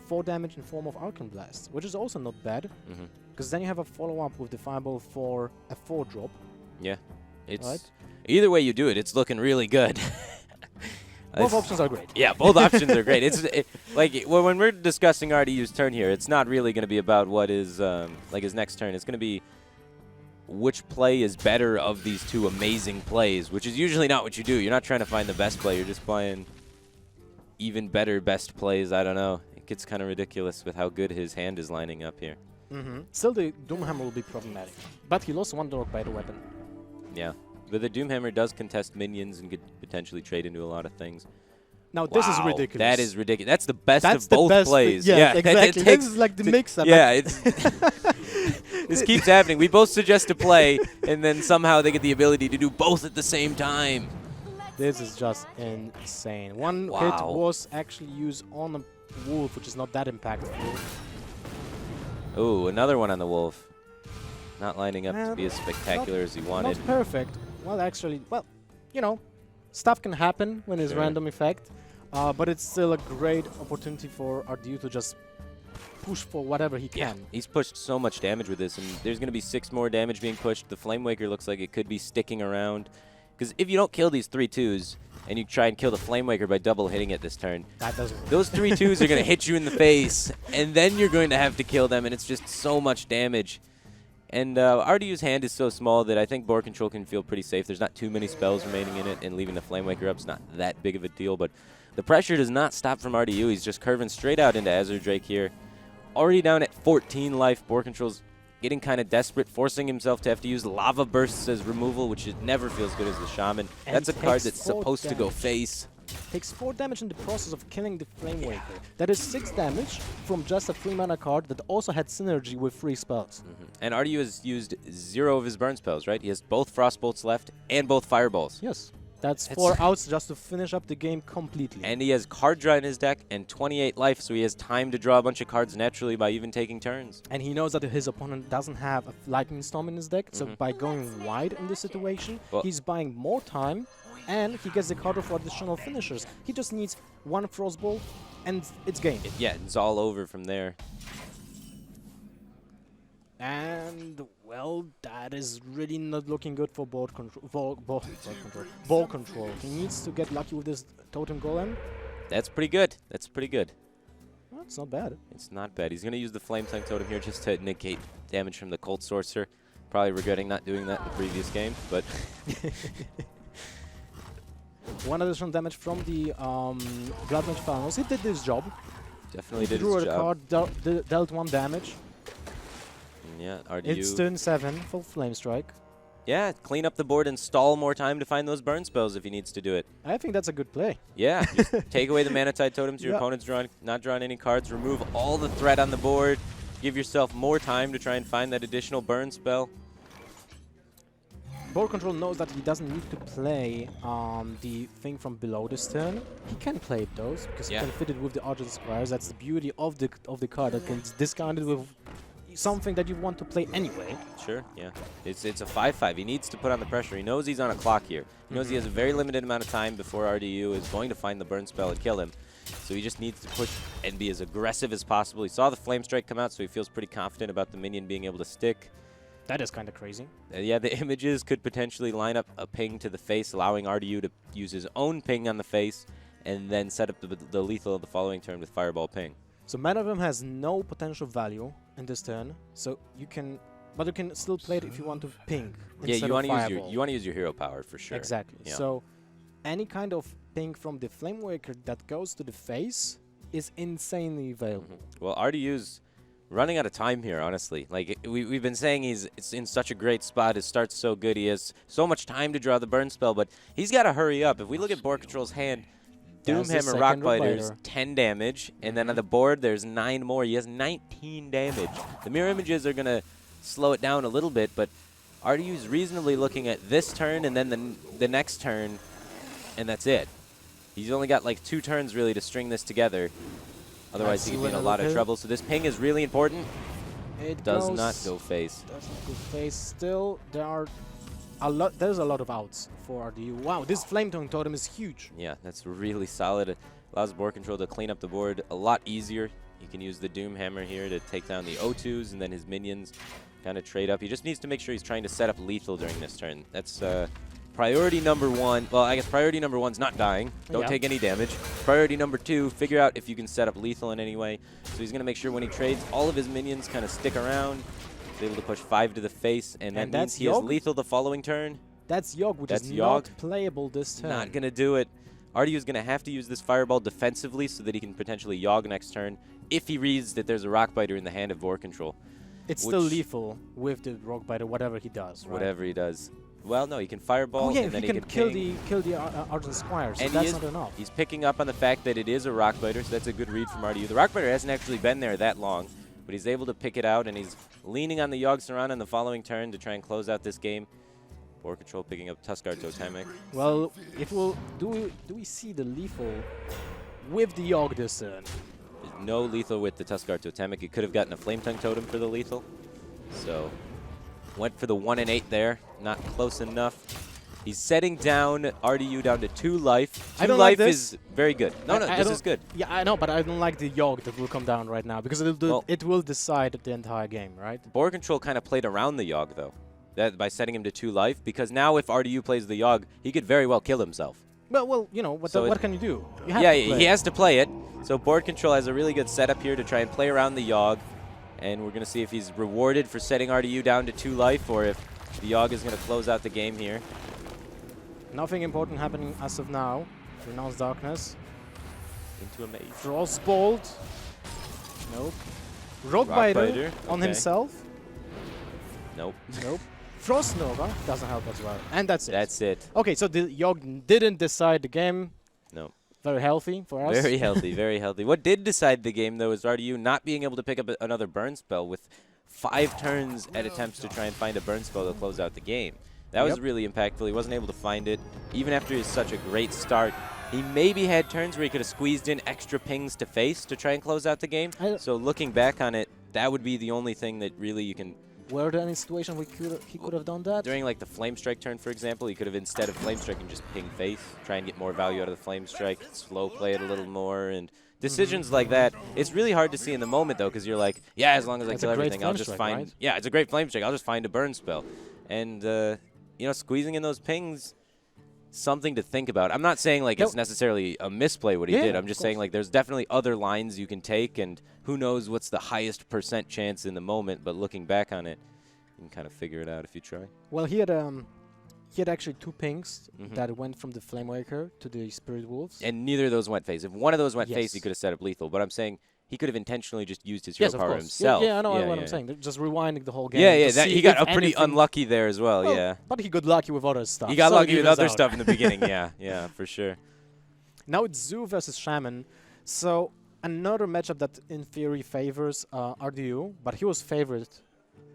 4 damage in form of Arcane Blast, which is also not bad, because then you have a follow-up with the Fireball for a 4 drop. Yeah, it's right? Either way you do it, it's looking really good. Both options are great. Yeah, both options are great. Like when we're discussing RDU's turn here, it's not really going to be about what is like his next turn. It's going to be which play is better of these two amazing plays, which is usually not what you do. You're not trying to find the best play. You're just playing even better best plays. I don't know. It gets kind of ridiculous with how good his hand is lining up here. Still, the Doomhammer will be problematic. But he lost 1 dog by the weapon. Yeah. But the Doomhammer does contest minions and could potentially trade into a lot of things. Now, this is ridiculous. That is ridiculous. That's the best That's of the both best plays. Yeah, exactly. This is like the mix-up. Yeah, it's this keeps happening. We both suggest a play, and then somehow they get the ability to do both at the same time. This is just insane. One hit was actually used on a wolf, which is not that impactful. Oh, another one on the wolf. Not lining up to be as spectacular as he wanted. Not perfect. Well, actually, you know, stuff can happen when it's random effect, but it's still a great opportunity for RDU to just push for whatever he can. Yeah, he's pushed so much damage with this, and there's going to be 6 more damage being pushed. The Flame Waker looks like it could be sticking around. Because if you don't kill these 3-2s, and you try and kill the Flame Waker by double hitting it this turn, that doesn't work. Those 3-2s are going to hit you in the face, and then you're going to have to kill them, and it's just so much damage. And RDU's hand is so small that I think BoarControl can feel pretty safe. There's not too many spells remaining in it, and leaving the Flame Waker up is not that big of a deal. But the pressure does not stop from RDU. He's just curving straight out into Azure Drake here. Already down at 14 life. BoarControl's getting kind of desperate, forcing himself to have to use Lava Bursts as removal, which never feels good as the Shaman. And that's a card that's supposed to go face. Takes 4 damage in the process of killing the Flame Waker. That is 6 damage from just a 3-mana card that also had synergy with 3 spells. And RDU has used 0 of his burn spells, right? He has both Frostbolts left and both Fireballs. Yes. That's 4 outs just to finish up the game completely. And he has card draw in his deck and 28 life, so he has time to draw a bunch of cards naturally by even taking turns. And he knows that his opponent doesn't have a Lightning Storm in his deck, so by going wide in this situation, he's buying more time, and he gets the card for additional finishers. He just needs 1 Frostbolt, and it's game. Yeah, it's all over from there. And, well, that is really not looking good for BoarControl. He needs to get lucky with this Totem Golem. That's pretty good. That's pretty good. Well, it's not bad. It's not bad. He's going to use the Flame Tongue Totem here just to negate damage from the Cold Sorcerer. Probably regretting not doing that in the previous game, but... 1 additional damage from the Blood Mage Thanos. He did his job. Definitely did his Drew a job. card, dealt 1 damage. Yeah, RDU. It's turn 7 for Flame Strike. Yeah, clean up the board and stall more time to find those burn spells if he needs to do it. I think that's a good play. Yeah, just take away the Mana Tide totems your opponent's not drawing any cards. Remove all the threat on the board. Give yourself more time to try and find that additional burn spell. BoarControl knows that he doesn't need to play the thing from below this turn. He can play it though, because he can fit it with the Argent Squires. That's the beauty of the card, that can discount it with something that you want to play anyway. Sure, yeah. It's a 5-5. He needs to put on the pressure. He knows he's on a clock here. He knows he has a very limited amount of time before RDU is going to find the burn spell and kill him. So he just needs to push and be as aggressive as possible. He saw the Flame Strike come out, so he feels pretty confident about the minion being able to stick. That is kind of crazy. Yeah, the images could potentially line up a ping to the face, allowing RDU to use his own ping on the face, and then set up the lethal of the following turn with Fireball Ping. So Mana of Him has no potential value in this turn, so you can, but you can still play it if you want to ping. Yeah, you want to use your hero power for sure. Exactly. Yeah. So any kind of ping from the Flame Waker that goes to the face is insanely valuable. Well, RDU's running out of time here, honestly. Like we've been saying, it's in such a great spot. His start's so good. He has so much time to draw the burn spell, but he's got to hurry up. If we look at BoarControl's hand, Doomhammer Rockbiter's 10 damage, and then on the board there's 9 more. He has 19 damage. The mirror images are going to slow it down a little bit, but RDU's reasonably looking at this turn and then the next turn, and that's it. He's only got like 2 turns really to string this together. Otherwise, he could be in a lot of trouble. So this ping is really important. It does not go face. Doesn't go face. Still, there's a lot of outs for RDU. Wow, this Flame Tongue Totem is huge. Yeah, that's really solid. It allows BoarControl to clean up the board a lot easier. He can use the Doom Hammer here to take down the O2s, and then his minions kind of trade up. He just needs to make sure he's trying to set up lethal during this turn. That's priority number 1. Well, I guess priority number 1's not dying. Don't take any damage. Priority number 2, figure out if you can set up lethal in any way. So he's going to make sure when he trades, all of his minions kind of stick around. He's able to push 5 to the face, and that means he has lethal the following turn. That's Yogg, which is not playable this turn. Not going to do it. RDU is going to have to use this Fireball defensively so that he can potentially Yogg next turn if he reads that there's a Rock Biter in the hand of BoarControl. It's still lethal with the Rock Biter, whatever he does, right? Whatever he does. Well, no, he can Fireball, and then he can kill the Argent Squire, so that's not enough. He's picking up on the fact that it is a Rock Biter, so that's a good read from RDU. The Rock Biter hasn't actually been there that long, but he's able to pick it out, and he's leaning on the Yogg Saran on the following turn to try and close out this game. BoarControl picking up Tuskar Totemic. Well, do we see the lethal with the Yogg this turn? There's no lethal with the Tuskar Totemic. He could have gotten a Flame Tongue Totem for the lethal. So, went for the 1 and 8 there. Not close enough. He's setting down RDU down to 2 life. 2 life is very good. No, this is good. Yeah, I know, but I don't like the Yogg that will come down right now because it will decide the entire game, right? BoarControl kind of played around the Yogg, though. By setting him to 2 life, because now if RDU plays the Yogg, he could very well kill himself. Well, you know, what can you do? He has to play it. So BoarControl has a really good setup here to try and play around the Yogg, and we're going to see if he's rewarded for setting RDU down to 2 life, or if the Yogg is going to close out the game here. Nothing important happening as of now. Renounce Darkness. Into a Mage. Frostbolt. Nope. Rock Biter on himself. Nope. Nope. Frost Nova doesn't help as well. And that's it. That's it. Okay, so the Yogg didn't decide the game. No. Very healthy for us. Very healthy, very healthy. What did decide the game, though, is RDU not being able to pick up another burn spell with 5 turns at attempts to try and find a burn spell to close out the game. That was really impactful. He wasn't able to find it. Even after such a great start, he maybe had turns where he could have squeezed in extra pings to face to try and close out the game. So looking back on it, that would be the only thing that really you can... Were there any situation where he could have done that? During like the Flame Strike turn, for example, he could have instead of Flame Strike and just ping face, try and get more value out of the Flame Strike, slow play it a little more, and decisions like that. It's really hard to see in the moment though, because you're like, yeah, as long as I kill everything, I'll just find. Right? Yeah, it's a great Flame Strike. I'll just find a burn spell, and you know, squeezing in those pings. Something to think about. I'm not saying like it's necessarily a misplay what he did. I'm just saying like there's definitely other lines you can take, and who knows what's the highest % chance in the moment. But looking back on it, you can kind of figure it out if you try. Well, he had actually 2 pings that went from the Flamewaker to the Spirit Wolves, and neither of those went face. If one of those went face, he could have set up lethal. But I'm saying he could have intentionally just used his hero power himself. Yeah, I know what I'm saying. They're just rewinding the whole game. Yeah, he got pretty unlucky there as well, But he got lucky with other stuff. He got lucky with other stuff in the beginning, yeah, for sure. Now it's Zoo versus Shaman. So another matchup that in theory favors RDU, but he was favored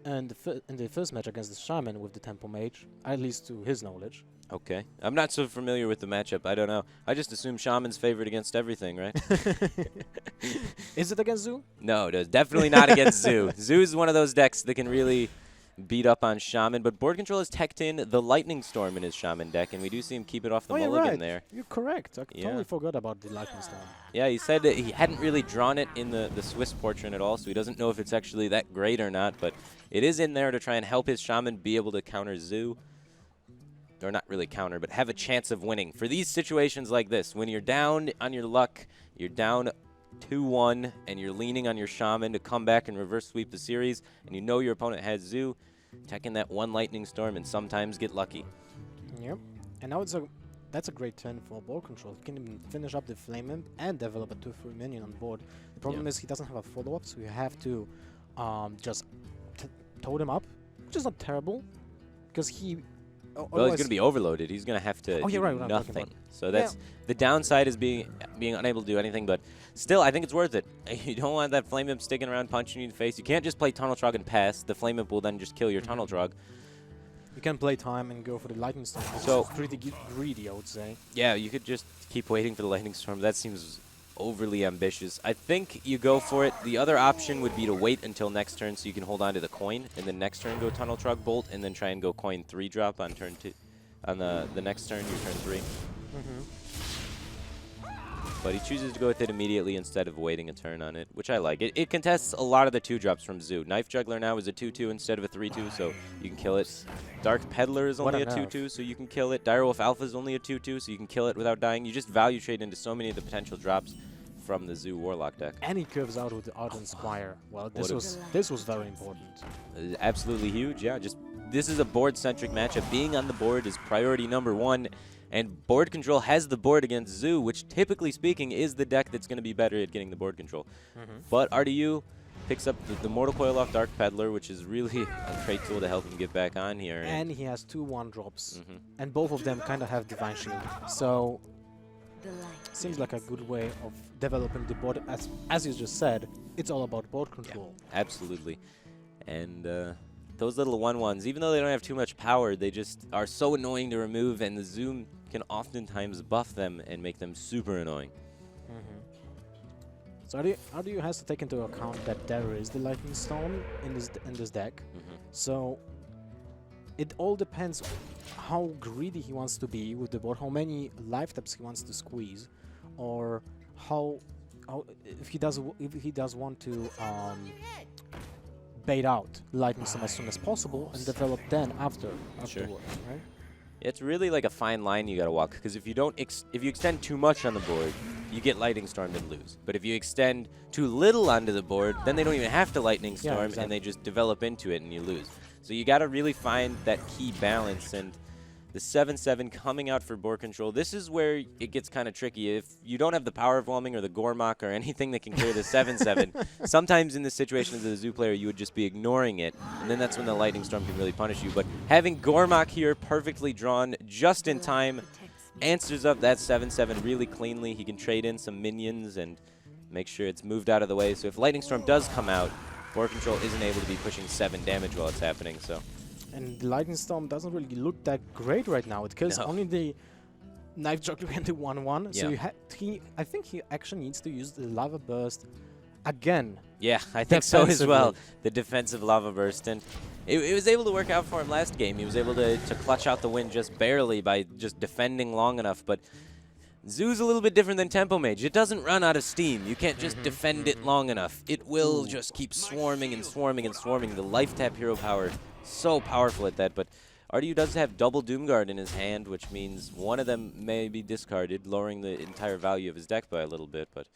in the first match against the Shaman with the Tempo Mage, at least to his knowledge. Okay. I'm not so familiar with the matchup. I don't know. I just assume Shaman's favored against everything, right? Is it against Zoo? No, it is definitely not against Zoo. Zoo is one of those decks that can really beat up on Shaman, but BoarControl has teched in the Lightning Storm in his Shaman deck, and we do see him keep it off the mulligan there. You're correct. I totally forgot about the Lightning Storm. Yeah, he said that he hadn't really drawn it in the Swiss portrait at all, so he doesn't know if it's actually that great or not, but it is in there to try and help his Shaman be able to counter Zoo. Or not really counter, but have a chance of winning. For these situations like this, when you're down on your luck, you're down 2-1, and you're leaning on your Shaman to come back and reverse sweep the series, and you know your opponent has Zoo, teching that 1 Lightning Storm and sometimes get lucky. Yep. And now that's a great turn for BoarControl. He can even finish up the Flame Imp and develop a 2-3 minion on board. The problem is he doesn't have a follow-up, so you have to just totem up, which is not terrible, because he... Well, he's going to be overloaded. He's going to have to do nothing. So that's the downside is being unable to do anything. But still, I think it's worth it. You don't want that Flame Imp sticking around punching you in the face. You can't just play Tunnel Trog and pass. The Flame Imp will then just kill your Tunnel Trog. You can play time and go for the Lightning Storm. So pretty greedy, I would say. Yeah, you could just keep waiting for the Lightning Storm. That seems overly ambitious. I think you go for it. The other option would be to wait until next turn so you can hold on to the coin, and then next turn go Tunnel Trog Bolt, and then try and go coin 3 drop on turn 2. On the next turn, your turn 3. But he chooses to go with it immediately instead of waiting a turn on it, which I like. It contests a lot of the 2-drops from Zoo. Knife Juggler now is a 2-2 instead of a 3-2, so you can kill it. Dark Peddler is only a 2-2, so you can kill it. Direwolf Alpha is only a 2-2, so you can kill it without dying. You just value trade into so many of the potential drops from the Zoo Warlock deck. And he curves out with the Ardent Squire. Well, this was very important. Absolutely huge, yeah. Just this is a board-centric matchup. Being on the board is priority number 1. And board control has the board against Zoo, which typically speaking is the deck that's going to be better at getting the board control. But RDU picks up the Mortal Coil off Dark Peddler, which is really a great tool to help him get back on here. And he has 2 1-drops, and both of them kind of have Divine Shield. So seems like a good way of developing the board. As you just said, it's all about board control. Yeah, absolutely. And those little 1/1s, even though they don't have too much power, they just are so annoying to remove, and the Zoom can oftentimes buff them and make them super annoying. So RDU has to take into account that there is the Lightning Storm in this deck. So it all depends how greedy he wants to be with the board, how many life taps he wants to squeeze, or how if he does want to bait out Lightning Storm as soon as possible and develop then afterwards, right? It's really like a fine line you got to walk, because if you extend too much on the board, you get Lightning Storm and lose. But if you extend too little onto the board, then they don't even have to Lightning Storm, and they just develop into it and you lose. So you got to really find that key balance, and the 7/7 coming out for board control, this is where it gets kind of tricky. If you don't have the Power Overwhelming or the Gormok or anything that can clear the 7/7, sometimes in this situation as a Zoo player, you would just be ignoring it, and then that's when the Lightning Storm can really punish you. But having Gormok here perfectly drawn just in time answers up that 7/7 really cleanly. He can trade in some minions and make sure it's moved out of the way. So if Lightning Storm does come out, board control isn't able to be pushing 7 damage while it's happening. So. And the Lightning Storm doesn't really look that great right now. It kills only the Knife Juggler and the 1/1. So I think he actually needs to use the Lava Burst again. Yeah, I think so as well. The defensive Lava Burst. And it was able to work out for him last game. He was able to clutch out the win just barely by just defending long enough. But Zoo's a little bit different than Tempo Mage. It doesn't run out of steam. You can't just defend it long enough. It will just keep swarming and swarming and swarming. The life tap hero power, so powerful at that. But RDU does have double Doomguard in his hand, which means one of them may be discarded, lowering the entire value of his deck by a little bit. But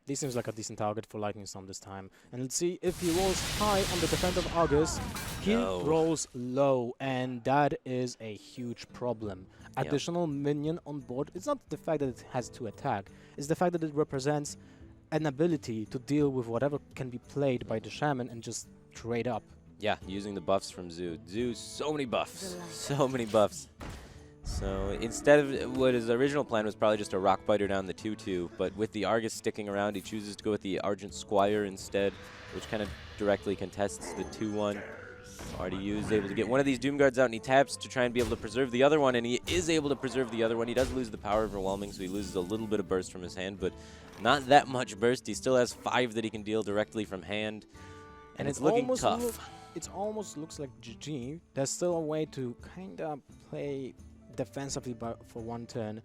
this seems like a decent target for Lightning Storm this time. And let's see if he rolls high on the Defender of Argus. He rolls low, and that is a huge problem. Additional minion on board. It's not the fact that it has to attack. It's the fact that it represents an ability to deal with whatever can be played by the Shaman and just trade up. Yeah, using the buffs from Zoo. Zoo, so many buffs. So many buffs. So instead of what his original plan was probably just a Rock Biter down the 2/2, but with the Argus sticking around, he chooses to go with the Argent Squire instead, which kind of directly contests the 2/1. RDU is able to get one of these Doomguards out, and he taps to try and be able to preserve the other one, and he is able to preserve the other one. He does lose the Power Overwhelming, so he loses a little bit of burst from his hand, but not that much burst. He still has 5 that he can deal directly from hand, and it's looking tough. It almost looks like GG. There's still a way to kind of play defensively for one turn,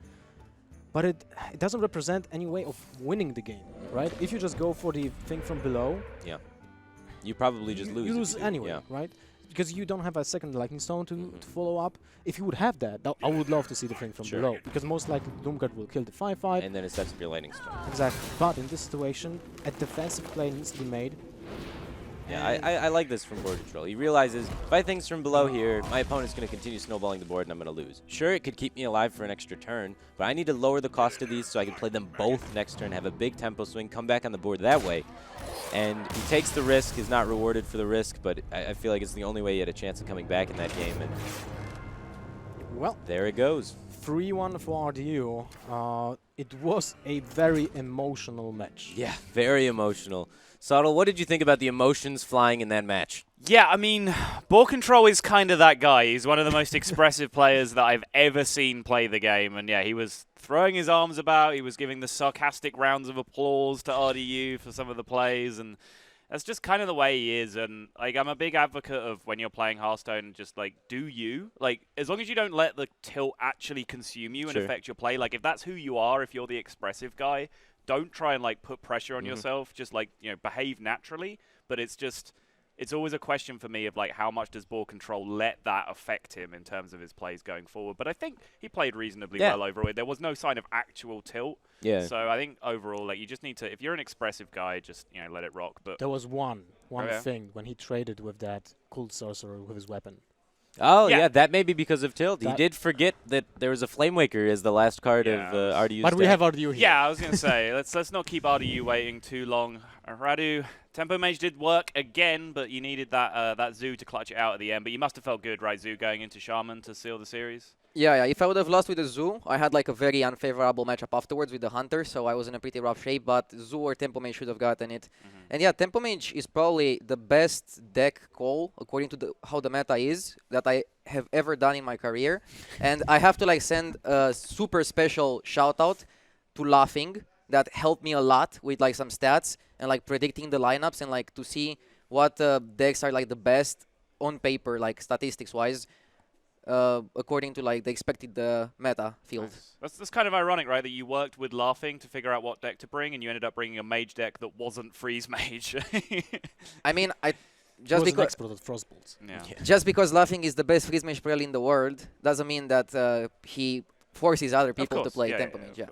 but it doesn't represent any way of winning the game, right? If you just go for the thing from below, you probably just lose. You lose anyway, right? Because you don't have a second Lightning Stone to follow up. If you would have that, I would love to see the thing from below, because most likely Doomguard will kill the 5/5. And then it sets up your Lightning Stone. Exactly. But in this situation, a defensive play needs to be made. Yeah, I like this from board control. He realizes, if I things from below here, my opponent's going to continue snowballing the board and I'm going to lose. Sure, it could keep me alive for an extra turn, but I need to lower the cost of these so I can play them both next turn, have a big tempo swing, come back on the board that way. And he takes the risk, is not rewarded for the risk, but I feel like it's the only way he had a chance of coming back in that game. And well, there it goes. 3-1 for RDU. It was a very emotional match. Yeah, very emotional. Subtle, what did you think about the emotions flying in that match? Yeah, I mean, BoarControl is kind of that guy. He's one of the most expressive players that I've ever seen play the game. And yeah, he was throwing his arms about. He was giving the sarcastic rounds of applause to RDU for some of the plays. And that's just kind of the way he is. And like, I'm a big advocate of when you're playing Hearthstone, just like do you. Like, as long as you don't let the tilt actually consume you and affect your play. Like, if that's who you are, if you're the expressive guy, don't try and like put pressure on yourself. Just like, you know, behave naturally. But it's always a question for me of like how much does BoarControl let that affect him in terms of his plays going forward. But I think he played reasonably well overall. There was no sign of actual tilt. Yeah. So I think overall, like, you just need to, if you're an expressive guy, just, you know, let it rock. But there was one thing when he traded with that cool sorcerer with his weapon. Oh, yeah, that may be because of tilt. He did forget that there was a Flamewaker as the last card of RDU's But we have RDU here. Yeah, I was going to say, let's not keep RDU waiting too long. Radu, Tempo Mage did work again, but you needed that Zoo to clutch it out at the end. But you must have felt good, right, Zoo, going into Shaman to seal the series? Yeah. If I would have lost with the Zoo, I had like a very unfavorable matchup afterwards with the Hunter, so I was in a pretty rough shape, but Zoo or Tempo Mage should have gotten it. And yeah, Tempo Mage is probably the best deck call, according to how the meta is, that I have ever done in my career. And I have to like send a super special shout-out to Laughing that helped me a lot with like some stats and like predicting the lineups and like to see what decks are like the best on paper, like statistics-wise. According to like the expected meta field. Nice. That's kind of ironic, right? That you worked with Laughing to figure out what deck to bring, and you ended up bringing a mage deck that wasn't Freeze Mage. I mean, Just because expert at Frostbolts. Just because Laughing is the best Freeze Mage player in the world doesn't mean that he forces other people to play Tempo Mage.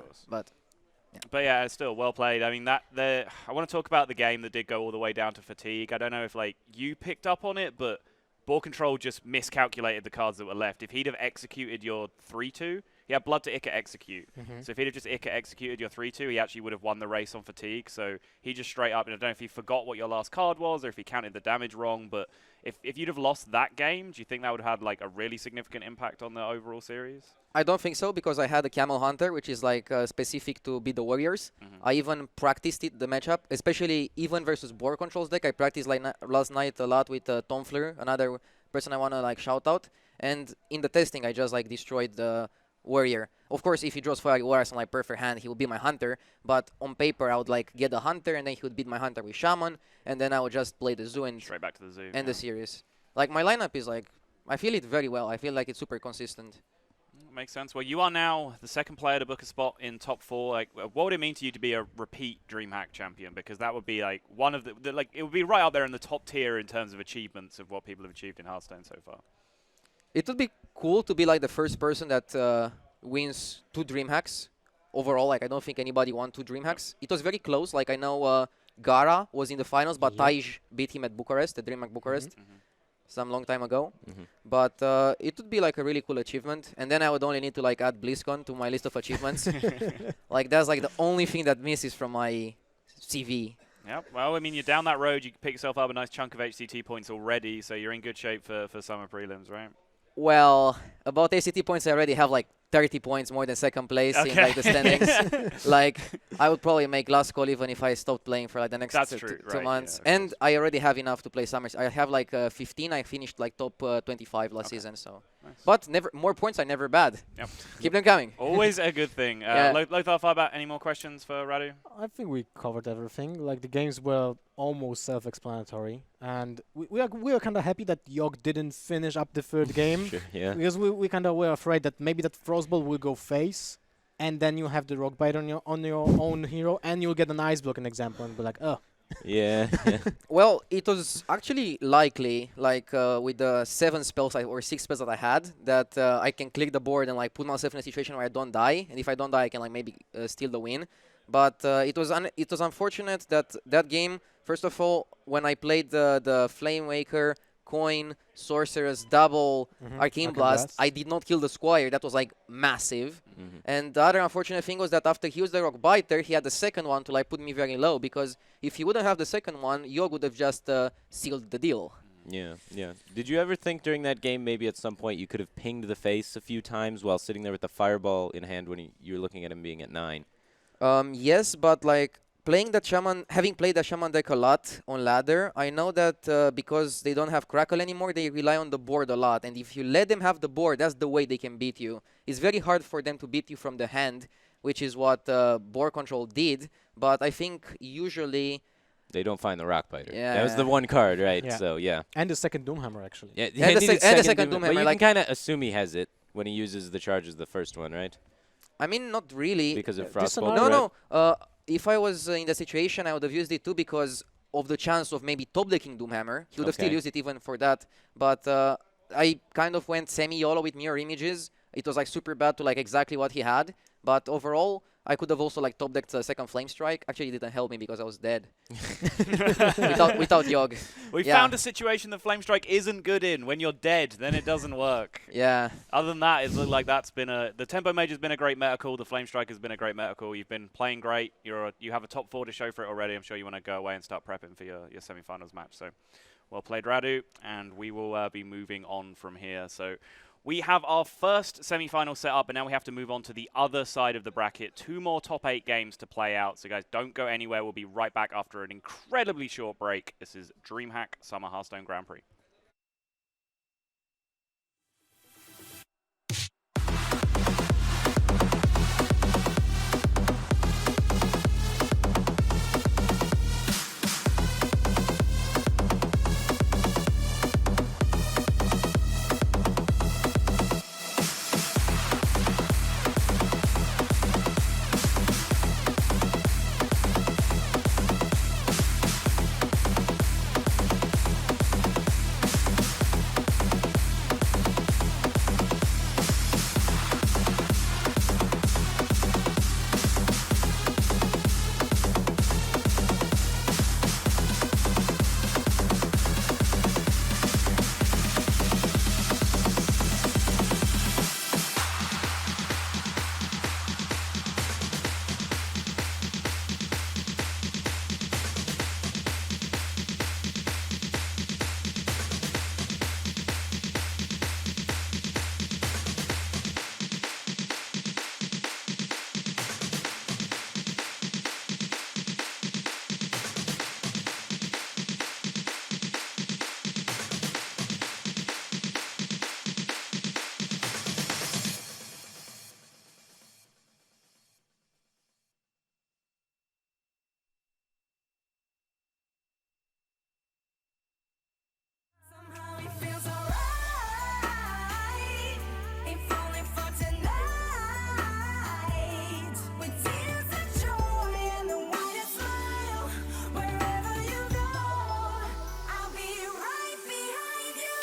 But yeah, it's still well played. I mean, I want to talk about the game that did go all the way down to fatigue. I don't know if like you picked up on it, but BoarControl just miscalculated the cards that were left. If he'd have executed your 3-2, he had Blood to Ica execute. So if he'd have just Ica executed your 3-2, he actually would have won the race on fatigue. So he just straight up, and I don't know if he forgot what your last card was or if he counted the damage wrong, but if you'd have lost that game, do you think that would have had like a really significant impact on the overall series? I don't think so, because I had a Camel Hunter, which is like specific to beat the Warriors. I even practiced the matchup, especially even versus BoarControl's deck. I practiced like last night a lot with Tom Fleur, another person I want to like shout out. And in the testing, I just like destroyed the Warrior. Of course, if he draws 5 Warriors on like perfect hand, he would be my Hunter. But on paper, I would like get the Hunter, and then he would beat my Hunter with Shaman, and then I would just play the Zoo and straight back to the Zoo and the series. Like my lineup is like, I feel it very well. I feel like it's super consistent. Makes sense. Well, you are now the second player to book a spot in top 4. Like, what would it mean to you to be a repeat DreamHack champion? Because that would be like one of the like it would be right up there in the top tier in terms of achievements of what people have achieved in Hearthstone so far. It would be cool to be like the first person that wins 2 DreamHacks overall. Like I don't think anybody won 2 DreamHacks. It was very close. Like I know Gara was in the finals, but Taj beat him at Bucharest, at DreamHack Bucharest. Some long time ago, but it would be like a really cool achievement, and then I would only need to like add BlizzCon to my list of achievements. Like that's like the only thing that misses from my CV. Yeah, well, I mean, you're down that road. You pick yourself up a nice chunk of HCT points already, so you're in good shape for summer prelims, right? Well, about ACT points, I already have like 30 points more than second place in like the standings. Like I would probably make last call even if I stopped playing for like the next 2 months. Yeah, and I already have enough to play summers. I have like 15. I finished like top 25 last season. So, but never more points are never bad. Yep. Keep them coming. Always a good thing. Lothar, Farbat, any more questions for Radu? I think we covered everything. Like the games were almost self-explanatory, and we are kind of happy that Yogg didn't finish up the third game. Because we kind of were afraid that maybe that Frostbolt will go face, and then you have the Rock Bite on your own hero, and you'll get an Ice Block, an example, and be like, oh. Well, it was actually likely, like with the 7 spells or 6 spells that I had, that I can click the board and like put myself in a situation where I don't die, and if I don't die, I can like maybe steal the win. But it was unfortunate that that game. First of all, when I played the Flamewaker, Coin, Sorceress, double Arcane Blast, I did not kill the Squire. That was like massive. And the other unfortunate thing was that after he used the Rock Biter, he had the second one to like put me very low, because if he wouldn't have the second one, Yogg would have just sealed the deal. Yeah. Did you ever think during that game maybe at some point you could have pinged the face a few times while sitting there with the Fireball in hand when you were looking at him being at 9? Yes, but like playing that Shaman, having played the Shaman deck a lot on ladder, I know that because they don't have Crackle anymore, they rely on the board a lot. And if you let them have the board, that's the way they can beat you. It's very hard for them to beat you from the hand, which is what BoarControl did. But I think usually They don't find the rock biter. Yeah. That was the one card, right? Yeah. So yeah. And the second Doomhammer, actually. Yeah, And the needed second Doom, Doomhammer, but you like- can kind of assume he has it when he uses the charge as the first one, right? I mean, not really. Because of this Frostbolt. scenario- No. If I was in the situation, I would have used it too because of the chance of maybe top decking Doomhammer. He would have still Okay. used it even for that. But I kind of went semi-YOLO with mirror images. It was like super bad to like exactly what he had. But overall, I could have also like top decked the second Flame Strike. Actually, it didn't help me because I was dead without Yogg. We Yeah. found a situation that Flame Strike isn't good in. When you're dead, then it doesn't work. Yeah. Other than that, it's looked like that's been the Tempo Mage has been a great meta call. The Flame Strike has been a great meta call. You've been playing great. You have a top 4 to show for it already. I'm sure you want to go away and start prepping for your semi-finals match. So, well played, Radu, and we will be moving on from here. So, we have our first semi-final set up, and now we have to move on to the other side of the bracket. 2 more top 8 games to play out. So, guys, don't go anywhere. We'll be right back after an incredibly short break. This is DreamHack Summer Hearthstone Grand Prix. Somehow it feels alright. Ain't falling for tonight. With tears of joy and the widest smile. Wherever you go, I'll be right behind you.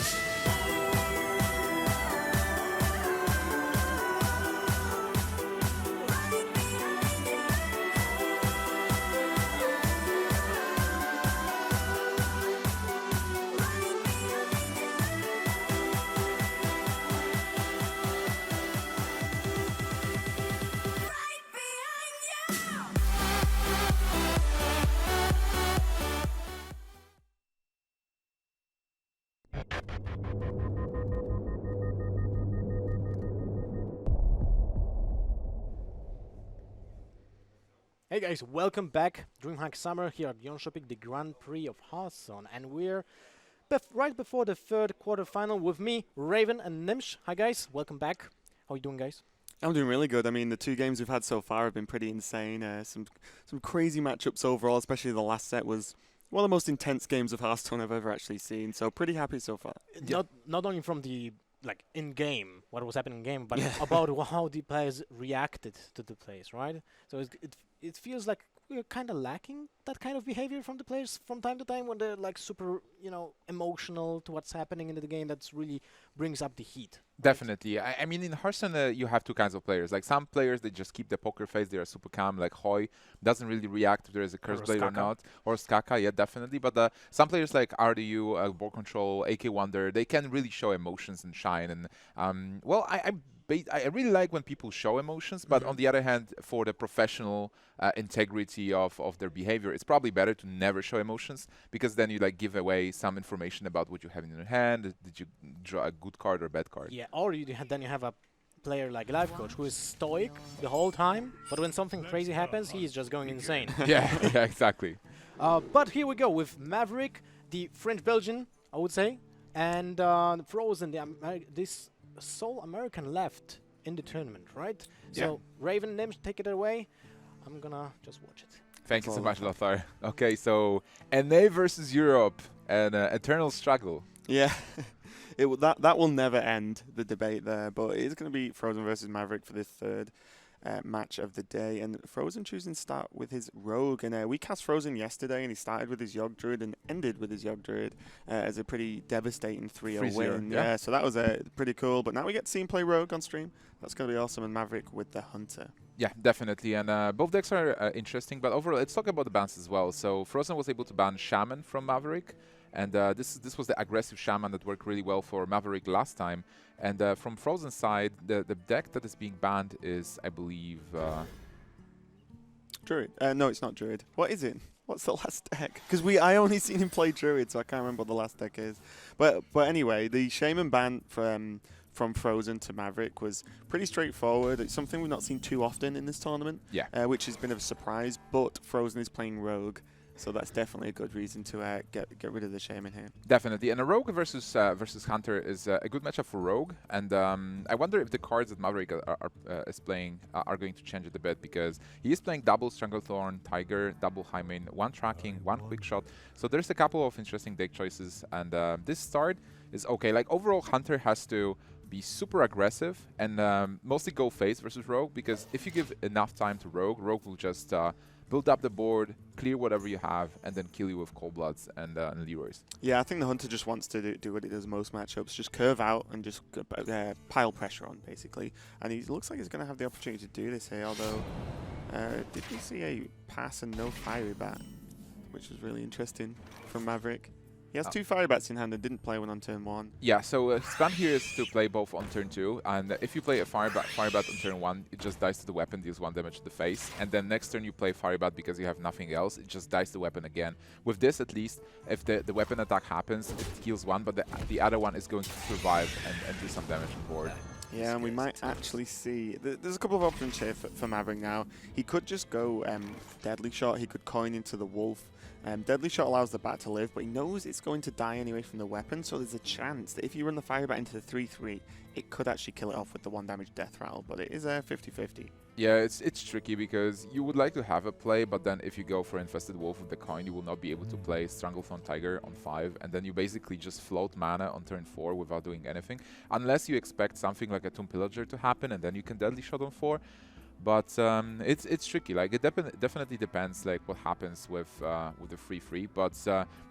Right behind you. Right behind you. Right behind you. Hey guys, welcome back. DreamHack Summer here at Jönköping, the Grand Prix of Hearthstone, and we're right before the third quarterfinal with me, Raven and Nimsh. Hi guys, welcome back. How you doing, guys? I'm doing really good. I mean, the 2 games we've had so far have been pretty insane. Some crazy matchups overall, especially the last set was one of the most intense games of Hearthstone I've ever actually seen. So pretty happy so far. Not only from the in game, what was happening in game, but about how the players reacted to the plays, right? So it feels like we're kind of lacking that kind of behavior from the players from time to time when they're like super, emotional to what's happening in the game. That's really brings up the heat. Definitely. I mean, in Hearthstone, you have 2 kinds of players. Like some players, they just keep the poker face. They are super calm. Like Hoy doesn't really react if there is a curse blade or Skaka. not. Or Skaka, yeah, definitely. But some players like RDU, BoarControl, AK Wonder, they can really show emotions and shine. And well, I really like when people show emotions, but on the other hand, for the professional integrity of their behavior, it's probably better to never show emotions because then you like give away some information about what you have in your hand. Did you draw a good card or bad card? Yeah, or then you have a player like Life Coach who is stoic the whole time, but when something crazy happens, he is just going insane. Yeah, yeah, exactly. But here we go with Maverick, the French-Belgian, I would say, and Frozen, this sole American left in the tournament, right? Yeah. So Raven, Nims, take it away. I'm gonna just watch it. Thank you That's so all much, I have. Lothar. Okay, so NA versus Europe, an eternal struggle. Yeah, that will never end, the debate there. But it is going to be Frozen versus Maverick for this third match of the day. And Frozen choosing to start with his Rogue. And we cast Frozen yesterday, and he started with his Yogg Druid and ended with his Yogg Druid as a pretty devastating 3-0 3-0, win. yeah. Yeah, so that was pretty cool. But now we get to see him play Rogue on stream. That's going to be awesome. And Maverick with the Hunter. Yeah, definitely. And both decks are interesting, but overall, let's talk about the bans as well. So Frozen was able to ban Shaman from Maverick. And this was the aggressive Shaman that worked really well for Maverick last time. And from Frozen side, the deck that is being banned is, I believe... Druid. No, it's not Druid. What is it? What's the last deck? Because I only seen him play Druid, so I can't remember what the last deck is. But anyway, the Shaman ban from Frozen to Maverick was pretty straightforward. It's something we've not seen too often in this tournament, which has been a surprise. But Frozen is playing Rogue, so that's definitely a good reason to get rid of the Shaman here. Definitely, and a Rogue versus Hunter is a good matchup for Rogue, and I wonder if the cards that Maverick is playing are going to change it a bit, because he is playing double Stranglethorn, Tiger, double High Main, one tracking, one quick shot. So there's a couple of interesting deck choices, and this start is okay. Like overall, Hunter has to be super aggressive and mostly go face versus Rogue, because if you give enough time to Rogue, Rogue will just build up the board, clear whatever you have, and then kill you with Cold Bloods and Leroy's. Yeah, I think the Hunter just wants to do what he does in most matchups, just curve out and just pile pressure on, basically. And he looks like he's going to have the opportunity to do this here, although did we see a pass and no Fiery Bat, which was really interesting from Maverick. He has two Fiery Bats in hand and didn't play one on turn 1. Yeah, so his plan here is to play both on turn 2, and if you play a Fire Bat on turn 1, it just dies to the weapon, deals 1 damage to the face, and then next turn you play Fire Bat because you have nothing else, it just dies the weapon again. With this, at least, if the weapon attack happens, it heals 1, but the other one is going to survive and do some damage on board. Yeah, and we might actually see... There's a couple of options here for Maverick now. He could just go Deadly Shot, he could coin into the Wolf. Deadly Shot allows the bat to live, but he knows it's going to die anyway from the weapon, so there's a chance that if you run the Fire Bat into the 3-3, it could actually kill it off with the 1 damage death rattle, but it is a 50-50. Yeah, it's tricky because you would like to have a play, but then if you go for Infested Wolf with the coin, you will not be able to play Stranglethorn Tiger on 5, and then you basically just float mana on turn 4 without doing anything, unless you expect something like a Tomb Pillager to happen, and then you can Deadly Shot on 4. But it's tricky. Like it definitely depends like what happens with the 3-3. But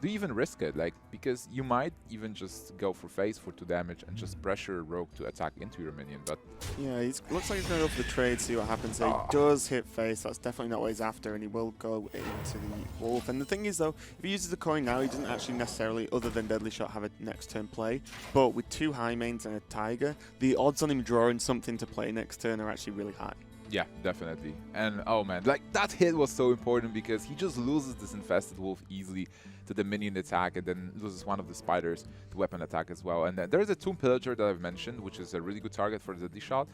do you even risk it? Like because you might even just go for face for 2 damage and just pressure Rogue to attack into your minion. But yeah, looks like he's going to go for the trade, see what happens. He does hit face. That's definitely not what he's after, and he will go into the Wolf. And the thing is, though, if he uses the coin now, he doesn't actually necessarily, other than Deadly Shot, have a next turn play. But with 2 High Mains and a Tiger, the odds on him drawing something to play next turn are actually really high. yeah, definitely. And oh man, like that hit was so important because he just loses this Infested Wolf easily to the minion attack and then loses one of the spiders to weapon attack as well. And then there's a Tomb Pillager that I've mentioned, which is a really good target for the D-Shot.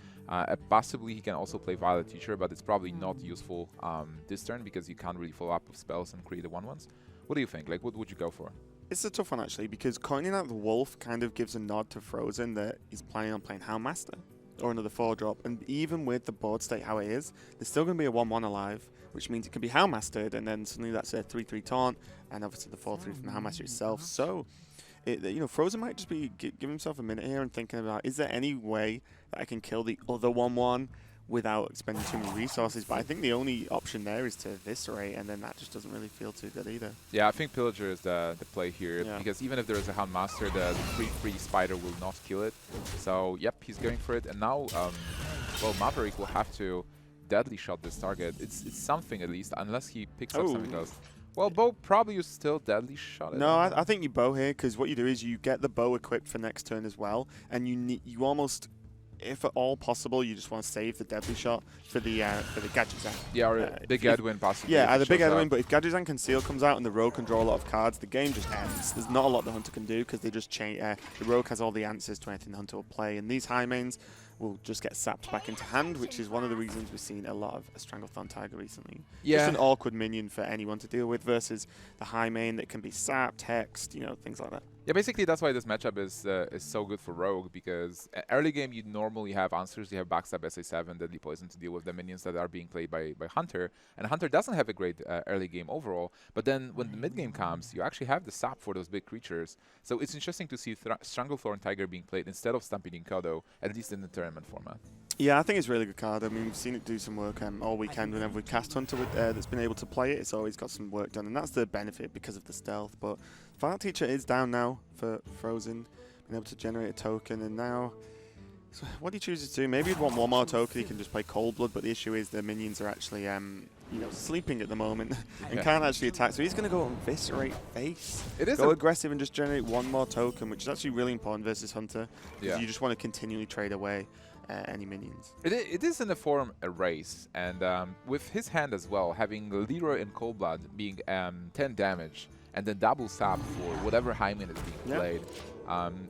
Possibly he can also play Violet Teacher, but it's probably not useful this turn because you can't really follow up with spells and create the 1/1s. What do you think? Like, what would you go for? It's a tough one, actually, because coining out the Wolf kind of gives a nod to Frozen that he's planning on playing Houndmaster or another 4-drop. And even with the board state how it is, there's still going to be a 1/1 alive, which means it can be Houndmastered, and then suddenly that's a 3/3 taunt, and obviously the 4/3 from the Houndmaster itself. So, Frozen might just be giving himself a minute here and thinking about, is there any way that I can kill the other 1/1 without expending too many resources? But I think the only option there is to eviscerate, and then that just doesn't really feel too good either. Yeah, I think Pillager is the play here, Yeah. because even if there is a Houndmaster, the 3/3 spider will not kill it. So, yep, he's going for it. And now, well, Maverick will have to Deadly Shot this target. It's something at least, unless he picks up something else. Well, bow, probably you still Deadly Shot it. No, I think you bow here, because what you do is you get the bow equipped for next turn as well, and you almost, if at all possible, you just want to save the Deadly Shot for the Gadgetzan. Yeah, or Big Edwin possibly. Yeah, if either it Big shows Edwin, up. but if Gadgetzan Conceal comes out and the Rogue can draw a lot of cards, the game just ends. There's not a lot the Hunter can do, because they just change. The Rogue has all the answers to anything the Hunter will play, and these high mains will just get sapped back into hand, which is one of the reasons we've seen a lot of Stranglethorn Tiger recently. Yeah. Just an awkward minion for anyone to deal with versus the high main that can be sapped, hexed, things like that. Yeah, basically that's why this matchup is so good for Rogue, because early game you normally have answers. You have backstab, SA7, Deadly Poison to deal with the minions that are being played by Hunter, and Hunter doesn't have a great early game overall. But then when the mid game comes, you actually have the sap for those big creatures. So it's interesting to see Stranglethorn Tiger being played instead of Stampeding Kodo, at least in the tournament format. Yeah, I think it's a really good card. I mean, we've seen it do some work all weekend whenever we cast Hunter that's been able to play it. It's always got some work done, and that's the benefit because of the stealth. But Final Teacher is down now for Frozen, being able to generate a token, and now so what he chooses to do, maybe he'd want one more token, he can just play Cold Blood, but the issue is the minions are actually sleeping at the moment and can't actually attack, so he's going to go Eviscerate Face. It is go aggressive and just generate one more token, which is actually really important versus Hunter, because Yeah. you just want to continually trade away any minions. It is in the form a race, and with his hand as well, having Leroy and Cold Blood being 10 damage, and then double sap for whatever high min is being played,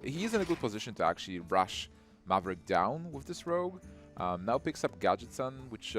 he's in a good position to actually rush Maverick down with this rogue. Now picks up Gadget Son, which,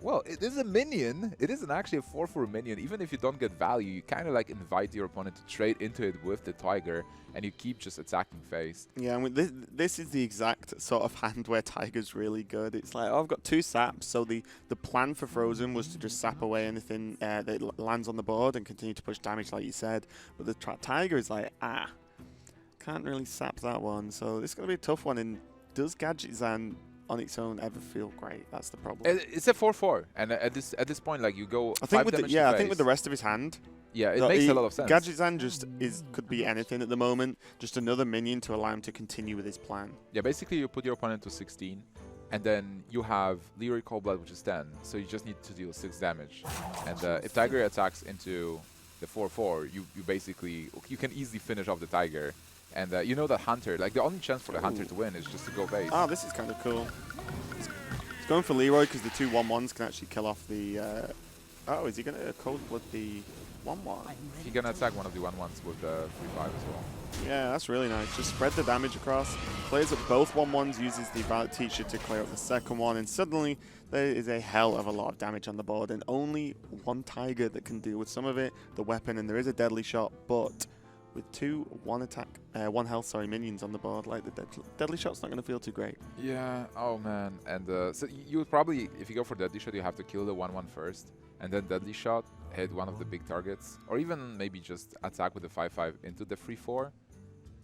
well, it is a minion. It isn't actually a 4/4 minion. Even if you don't get value, you kind of like invite your opponent to trade into it with the Tiger, and you keep just attacking face. Yeah, and this is the exact sort of hand where Tiger's really good. It's like, oh, I've got 2 saps, so the plan for Frozen was to just sap away anything that lands on the board and continue to push damage, like you said. But the Tiger is like, can't really sap that one, so this is going to be a tough one. And does Gadget Zan on its own ever feel great? That's the problem. It's a 4/4, and at this point, like you go. I think 5 with damage I to think with the face. rest of his hand, Yeah, it makes a lot of sense. Gadget Zan just could be anything at the moment. Just another minion to allow him to continue with his plan. Yeah, basically you put your opponent to 16, and then you have Leroy Coldblood, which is 10, so you just need to deal 6 damage. And if Tiger attacks into the 4/4, you can easily finish off the Tiger. And you know that Hunter, like the only chance for the Hunter to win is just to go base. Oh, this is kind of cool. He's going for Leroy because the 2 1/1s can actually kill off the... oh, is he going to Cold Blood the 1/1? He can attack one of the 1/1s with the 3/5 as well. Yeah, that's really nice. Just spread the damage across. Plays up both 1/1s, uses the Violet Teacher to clear up the second one, and suddenly there is a hell of a lot of damage on the board, and only one Tiger that can deal with some of it, the weapon, and there is a Deadly Shot, but with 2 1 health minions on the board, like the Deadly Shot's not going to feel too great. Yeah, oh man. And so you would probably, if you go for Deadly Shot, you have to kill the 1/1 first, and then Deadly Shot, hit one of the big targets, or even maybe just attack with the 5/5 into the 3/4.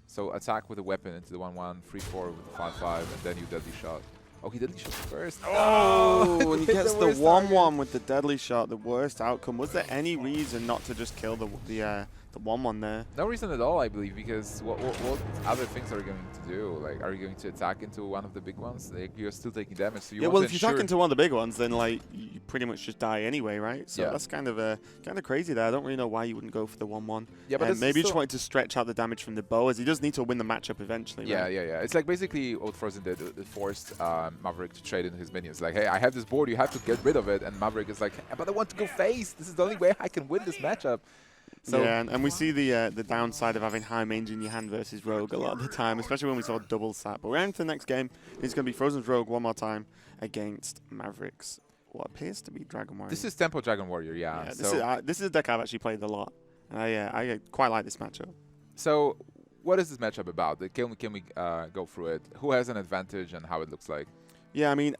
So attack with a weapon into the 1/1, 3/4 with the 5/5, and then you Deadly Shot. Oh, he Deadly Shot first. Oh, and he gets the worst 1/1 with the Deadly Shot, the worst outcome. Was there any reason not to just kill the 1/1 there? No reason at all, I believe, because what other things are you going to do? Like, are you going to attack into one of the big ones? Like, you're still taking damage, so you Yeah, want well, to if you attack ensure- into one of the big ones, then like you pretty much just die anyway, right? So Yeah. that's kind of crazy there. I don't really know why you wouldn't go for the 1/1. Yeah, but maybe you just still- wanted to stretch out the damage from the bow, as he does need to win the matchup eventually. Yeah, right? yeah. It's like basically Old Frozen did. It forced Maverick to trade in his minions. Like, hey, I have this board, you have to get rid of it. And Maverick is like, but I want to go face. This is the only way I can win this matchup. So yeah, and we see the downside of having high mange in your hand versus Rogue a lot of the time, especially when we saw double sap. But we're into the next game. It's going to be Frozen's Rogue one more time against Maverick's what appears to be Dragon Warrior. this is Tempo Dragon Warrior, yeah. Yeah, So, this is a deck I've actually played a lot. And I quite like this matchup. so what is this matchup about? Can we go through it? Who has an advantage and how it looks like? Yeah, I mean,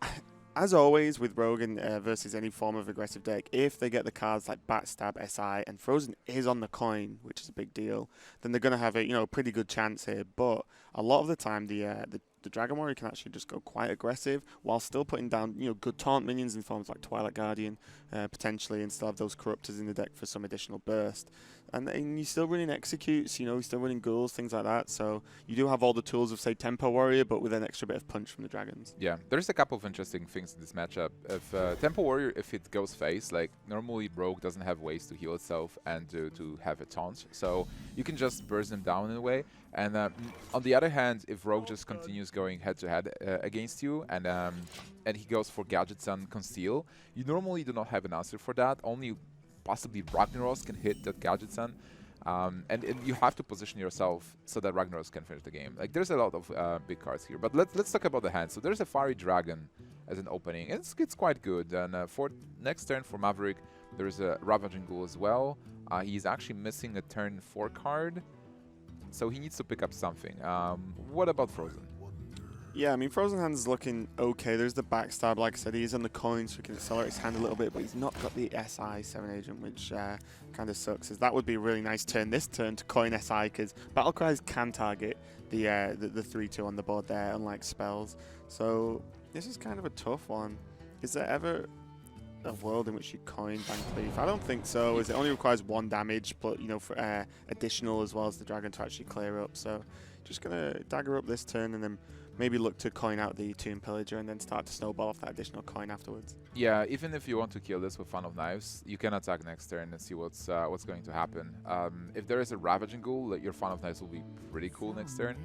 as always with Rogue and versus any form of aggressive deck, if they get the cards like Backstab, SI, and Frozen is on the coin, which is a big deal, then they're going to have a pretty good chance here. But a lot of the time, the Dragon Warrior can actually just go quite aggressive while still putting down good taunt minions in forms like Twilight Guardian potentially, and still have those Corruptors in the deck for some additional burst. And you're still running Executes, you're still running Ghouls, things like that. So you do have all the tools of, say, Tempo Warrior, but with an extra bit of punch from the Dragons. Yeah, there's a couple of interesting things in this matchup. If Tempo Warrior, if it goes face, like normally Rogue doesn't have ways to heal itself and to have a taunt, so you can just burst them down in a way. And on the other hand, if Rogue just continues going head-to-head against you and he goes for Gadgets and Conceal, you normally do not have an answer for that. Only possibly Ragnaros can hit that Gadget-san. And you have to position yourself so that Ragnaros can finish the game. Like, there's a lot of big cards here. But let's talk about the hand. So there's a Fiery Dragon as an opening. It's quite good. And for next turn for Maverick, there's a Ravaging Ghoul as well. He's actually missing a turn 4 card. so he needs to pick up something. What about Frozen? Yeah, I mean, Frozen Hands is looking okay. There's the backstab, like I said, he's on the coin, so he can accelerate his hand a little bit, but he's not got the SI 7 agent, which kind of sucks. As that would be a really nice turn this turn to coin SI, because Battle Cries can target the 3-2 on the board there, unlike spells. So this is kind of a tough one. Is there ever a world in which you coin Van Cleef? I don't think so, as it only requires 1 damage, but you know, for additional as well as the dragon to actually clear up. So just gonna dagger up this turn and then maybe look to coin out the Tomb Pillager and then start to snowball off that additional coin afterwards. Yeah, even if you want to kill this with Fan of Knives, you can attack next turn and see what's going to happen. If there is a Ravaging Ghoul, your Fan of Knives will be pretty cool next turn.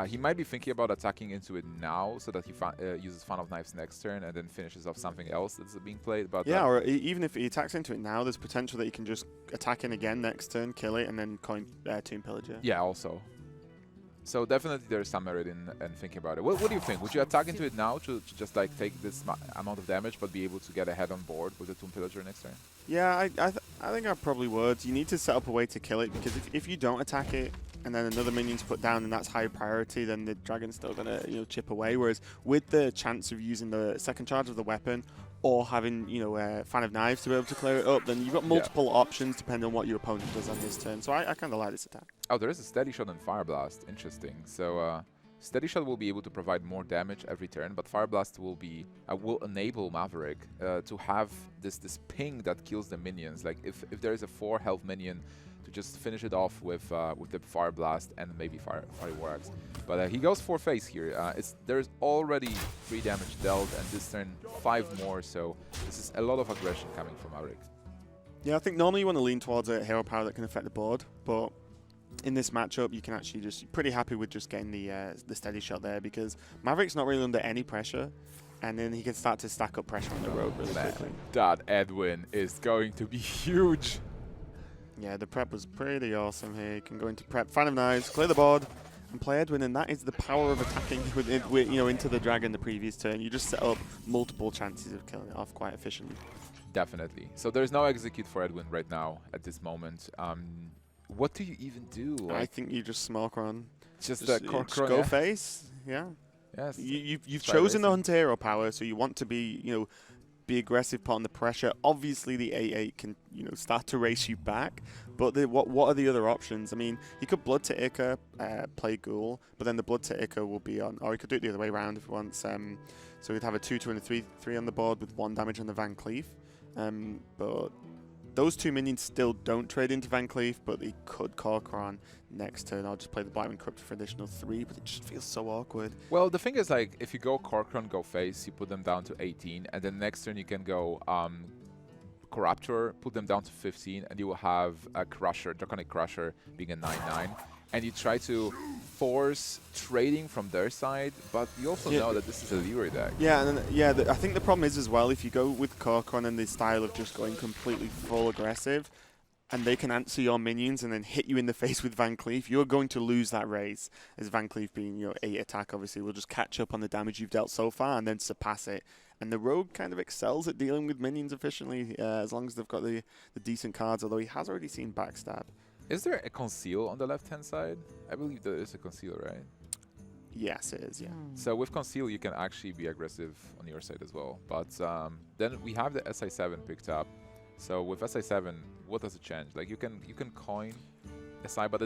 He might be thinking about attacking into it now so that he uses Fan of Knives next turn and then finishes off something else that's being played. But yeah, or even if he attacks into it now, there's potential that he can just attack in again next turn, kill it, and then coin Tomb Pillager. Yeah, also. So definitely there's some merit in thinking about it. What do you think? Would you attack into it now to just like take this amount of damage but be able to get ahead on board with the Tomb Pillager next turn? Yeah, I think I probably would. You need to set up a way to kill it, because if you don't attack it and then another minion's put down and that's high priority, then the dragon's still going to chip away. Whereas with the chance of using the second charge of the weapon or having Fan of Knives to be able to clear it up, then you've got multiple options depending on what your opponent does on his turn. So I kind of like this attack. Oh, there is a Steady Shot and Fire Blast. Interesting. So Steady Shot will be able to provide more damage every turn, but Fire Blast will enable Maverick to have this ping that kills the minions. Like if there is a 4 health minion, to just finish it off with the Fire Blast and maybe Fiery War Axe. But he goes for face here. There's already 3 damage dealt, and this turn 5 more. So this is a lot of aggression coming from Maverick. Yeah, I think normally you want to lean towards a hero power that can affect the board, but in this matchup, you can actually just pretty happy with just getting the Steady Shot there, because Maverick's not really under any pressure, and then he can start to stack up pressure on the road really quickly. That Edwin is going to be huge. Yeah, the prep was pretty awesome here. You can go into prep, Fan of Knives, clear the board, and play Edwin, and that is the power of attacking with into the dragon the previous turn. You just set up multiple chances of killing it off quite efficiently. Definitely. So there's no execute for Edwin right now at this moment. What do you even do? I think you just smoke run. Just go face. Yeah. Yes. You've chosen the Hunter Hero power, so you want to be be aggressive, put on the pressure. Obviously, the 8/8 can start to race you back. But what are the other options? I mean, he could Blood to Ica, play Ghoul, but then the Blood to Ica will be on, or he could do it the other way around if he wants. So he'd have a 2/2 and a 3/3 on the board with 1 damage on the Van Cleef. But those 2 minions still don't trade into Van Cleef, but he could Corcoran next turn. I'll just play the Blightwing Corruptor for additional 3, but it just feels so awkward. Well, the thing is, like, if you go Corcoran, go face, you put them down to 18, and then next turn you can go Corruptor, put them down to 15, and you will have a Crusher, Draconic Crusher being a 9/9. And you try to force trading from their side, but you also know that this is a Leroy deck. Yeah, and I think the problem is as well, if you go with Corcoran and the style of just going completely full aggressive, and they can answer your minions and then hit you in the face with Van Cleef, you're going to lose that race. As Van Cleef being 8 attack, obviously, will just catch up on the damage you've dealt so far and then surpass it. And the Rogue kind of excels at dealing with minions efficiently, as long as they've got the decent cards, although he has already seen Backstab. Is there a Conceal on the left-hand side? I believe there is a Conceal, right? Yes, it is, yeah. So with Conceal, you can actually be aggressive on your side as well. But then we have the SI7 picked up. So with SI7, what does it change? Like you can coin SI, but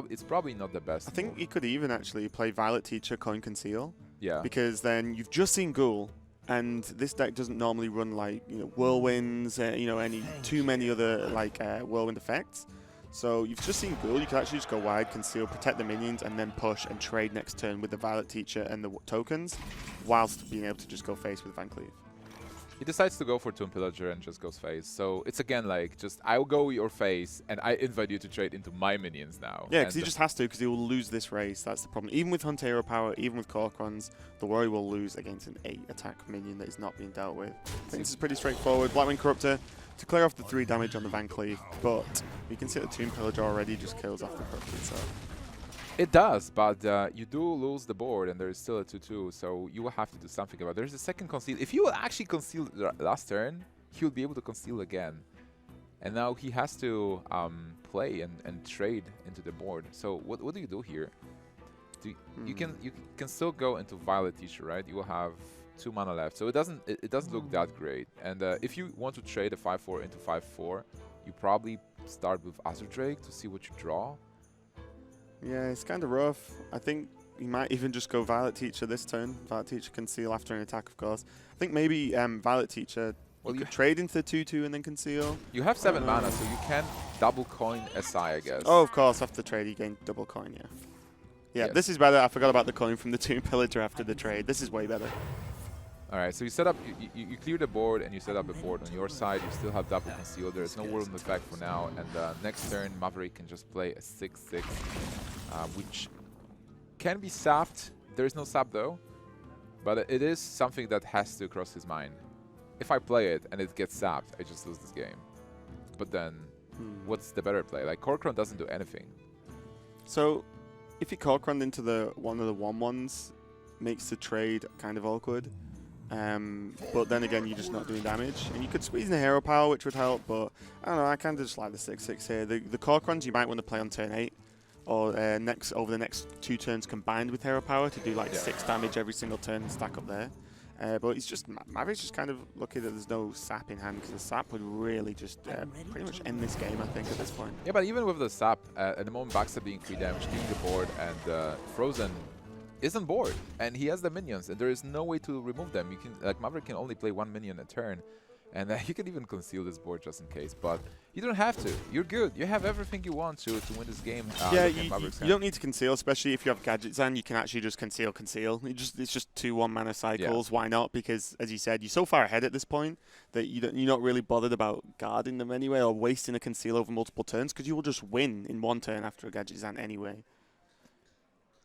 it's probably not the best. I think move. you could even actually play Violet Teacher, coin Conceal. Yeah. Because then you've just seen Ghoul, and this deck doesn't normally run like Whirlwinds, any too many other like Whirlwind effects. So you've just seen Ghoul, you can actually just go wide, Conceal, protect the minions, and then push and trade next turn with the Violet Teacher and the tokens, whilst being able to just go face with Van Cleef. He decides to go for Tomb Pillager and just goes face. So it's again like, just I'll go your face, and I invite you to trade into my minions now. Yeah, because he just has to, because he will lose this race. That's the problem. Even with Hunter Hero power, even with Corcorans, the Warrior will lose against an 8 attack minion that is not being dealt with. I think this is pretty straightforward. Blightwing Corruptor to clear off the 3 damage on the Van Cleef, but you can see the Tomb Pillager already just kills off the Corruptor itself. It does, but you do lose the board, and there is still a 2/2, so you will have to do something about it. There's a second Conceal. If you actually conceal last turn, he will be able to conceal again. And now he has to play and trade into the board. So what do you do here? You can still go into Violet Teacher, right? You will have 2 mana left, so it doesn't look that great. And if you want to trade a 5/4 into 5/4, you probably start with Azure Drake to see what you draw. Yeah, it's kind of rough. I think you might even just go Violet Teacher this turn. Violet Teacher conceal after an attack, of course. I think maybe Violet Teacher. Well, you you could trade into 2/2 and then conceal. You have 7 mana, so you can double coin SI, I guess. Oh, of course, after trade you gain double coin, yeah. Yeah, Yes. this is better. I forgot about the coin from the Tomb Pillager after the trade. This is way better. All right, so you set up, you clear the board and you set up a board on your side. You still have double conceal. There is no whirlwind effect for now. And next turn, Maverick can just play a 6/6, which can be sapped. There is no sap though, but it is something that has to cross his mind. If I play it and it gets sapped, I just lose this game. But then, what's the better play? Like Korkron doesn't do anything. So, if you Corcoran into one of the 1/1s, makes the trade kind of awkward. But then again, you're just not doing damage. And you could squeeze in a hero power, which would help, but I don't know, I kind of just like the 6/6 here. The Corcorans you might want to play on turn 8, or over the next 2 turns combined with hero power to do like 6 damage every single turn and stack up there. But it's just, Maverick's just kind of lucky that there's no sap in hand, because the sap would really just pretty much end this game, I think, at this point. Yeah, but even with the sap, at the moment Backstab being 3 damage, clearing the board, and Frozen isn't bored, and he has the minions, and there is no way to remove them. You can, like, Maverick can only play 1 minion a turn, and you can even conceal this board just in case, but you don't have to. You're good. You have everything you want to win this game. Yeah, you don't need to conceal, especially if you have gadgets on. You can actually just conceal. It's just 2 1-mana cycles. Why not? Because, as you said, you're so far ahead at this point that you're not really bothered about guarding them anyway or wasting a conceal over multiple turns, because you will just win in 1 turn after a gadget is on anyway.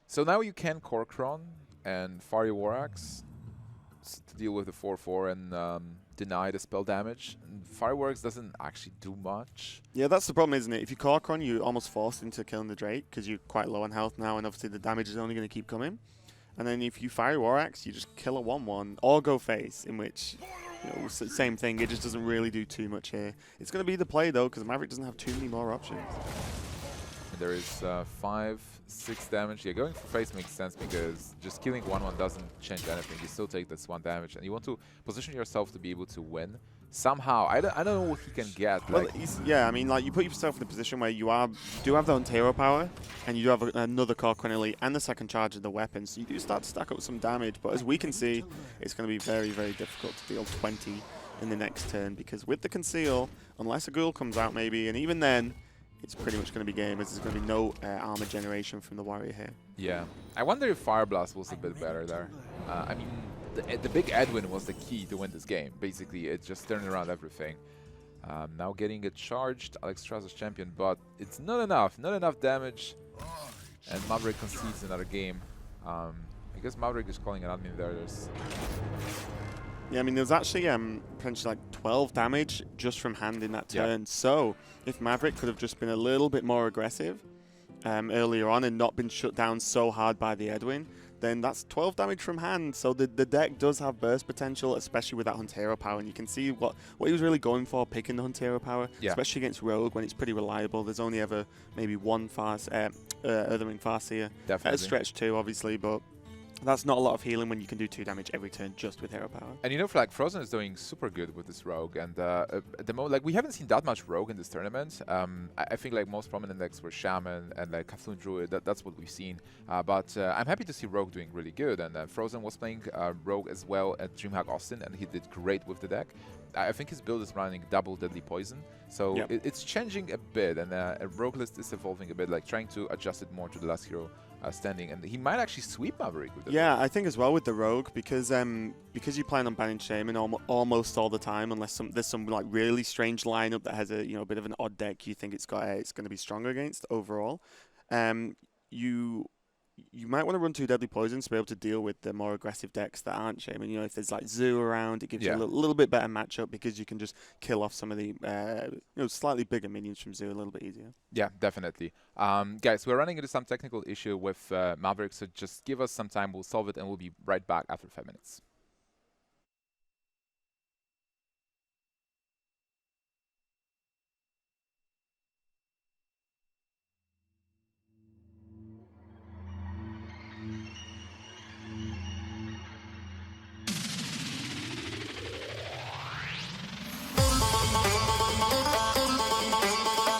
So now you can Korkron and Fiery War Axe to deal with the 4/4 and deny the spell damage. And Fiery War Axe doesn't actually do much. Yeah, that's the problem, isn't it? If you Korkron, you're almost forced into killing the Drake because you're quite low on health now, and obviously the damage is only going to keep coming. And then if you Fiery War Axe, you just kill a 1/1 or go face, in which, same thing. It just doesn't really do too much here. It's going to be the play, though, because Maverick doesn't have too many more options. And there is 5/6 damage. Yeah, going for face makes sense because just killing 1/1 doesn't change anything. You still take this 1 damage, and you want to position yourself to be able to win somehow. I don't know what he can get. Well, like, yeah, I mean, like, you put yourself in a position where you do have the hero power, and you do have another Korkron elite and the second charge of the weapons. So you do start to stack up some damage, but as we can see, it's going to be very, very difficult to deal 20 in the next turn, because with the conceal, unless a ghoul comes out maybe, and even then, it's pretty much going to be game, as there's going to be no armor generation from the warrior here. yeah. I wonder if Fire Blast was a bit better there. I mean, the big Edwin was the key to win this game. Basically, it just turned around everything. Now getting a charged Alexstrasza's champion, but it's not enough. Not enough damage. And Maverick concedes another game. I guess Maverick is calling an admin there. Yeah, I mean, there was actually potentially like 12 damage just from hand in that turn. So if Maverick could have just been a little bit more aggressive earlier on and not been shut down so hard by the Edwin, then that's 12 damage from hand. So the deck does have burst potential, especially with that Huntero power. And you can see what he was really going for, picking the Huntero power, especially against Rogue when it's pretty reliable. There's only ever maybe 1 Earthring Farseer. Definitely. Stretch 2, obviously, but that's not a lot of healing when you can do 2 damage every turn just with hero power. And like Frozen is doing super good with this Rogue, and at the moment, like, we haven't seen that much Rogue in this tournament. I think like most prominent decks were Shaman and like Cthulhu Druid. That's what we've seen. But I'm happy to see Rogue doing really good. And Frozen was playing Rogue as well at DreamHack Austin, and he did great with the deck. I think his build is running double Deadly Poison, so it's changing a bit, and a Rogue list is evolving a bit, like trying to adjust it more to the last hero standing, and he might actually sweep Maverick with it. Yeah, I think as well with the Rogue, because you plan on banning Shaman almost all the time, unless there's some like really strange lineup that has a bit of an odd deck you think it's going to be stronger against overall. You might want to run 2 Deadly Poisons to be able to deal with the more aggressive decks that aren't Shaman. If there's like Zoo around, it gives you a little bit better matchup, because you can just kill off some of the slightly bigger minions from Zoo a little bit easier. Yeah, definitely. Guys, we're running into some technical issue with Maverick, so just give us some time. We'll solve it, and we'll be right back after 5 minutes.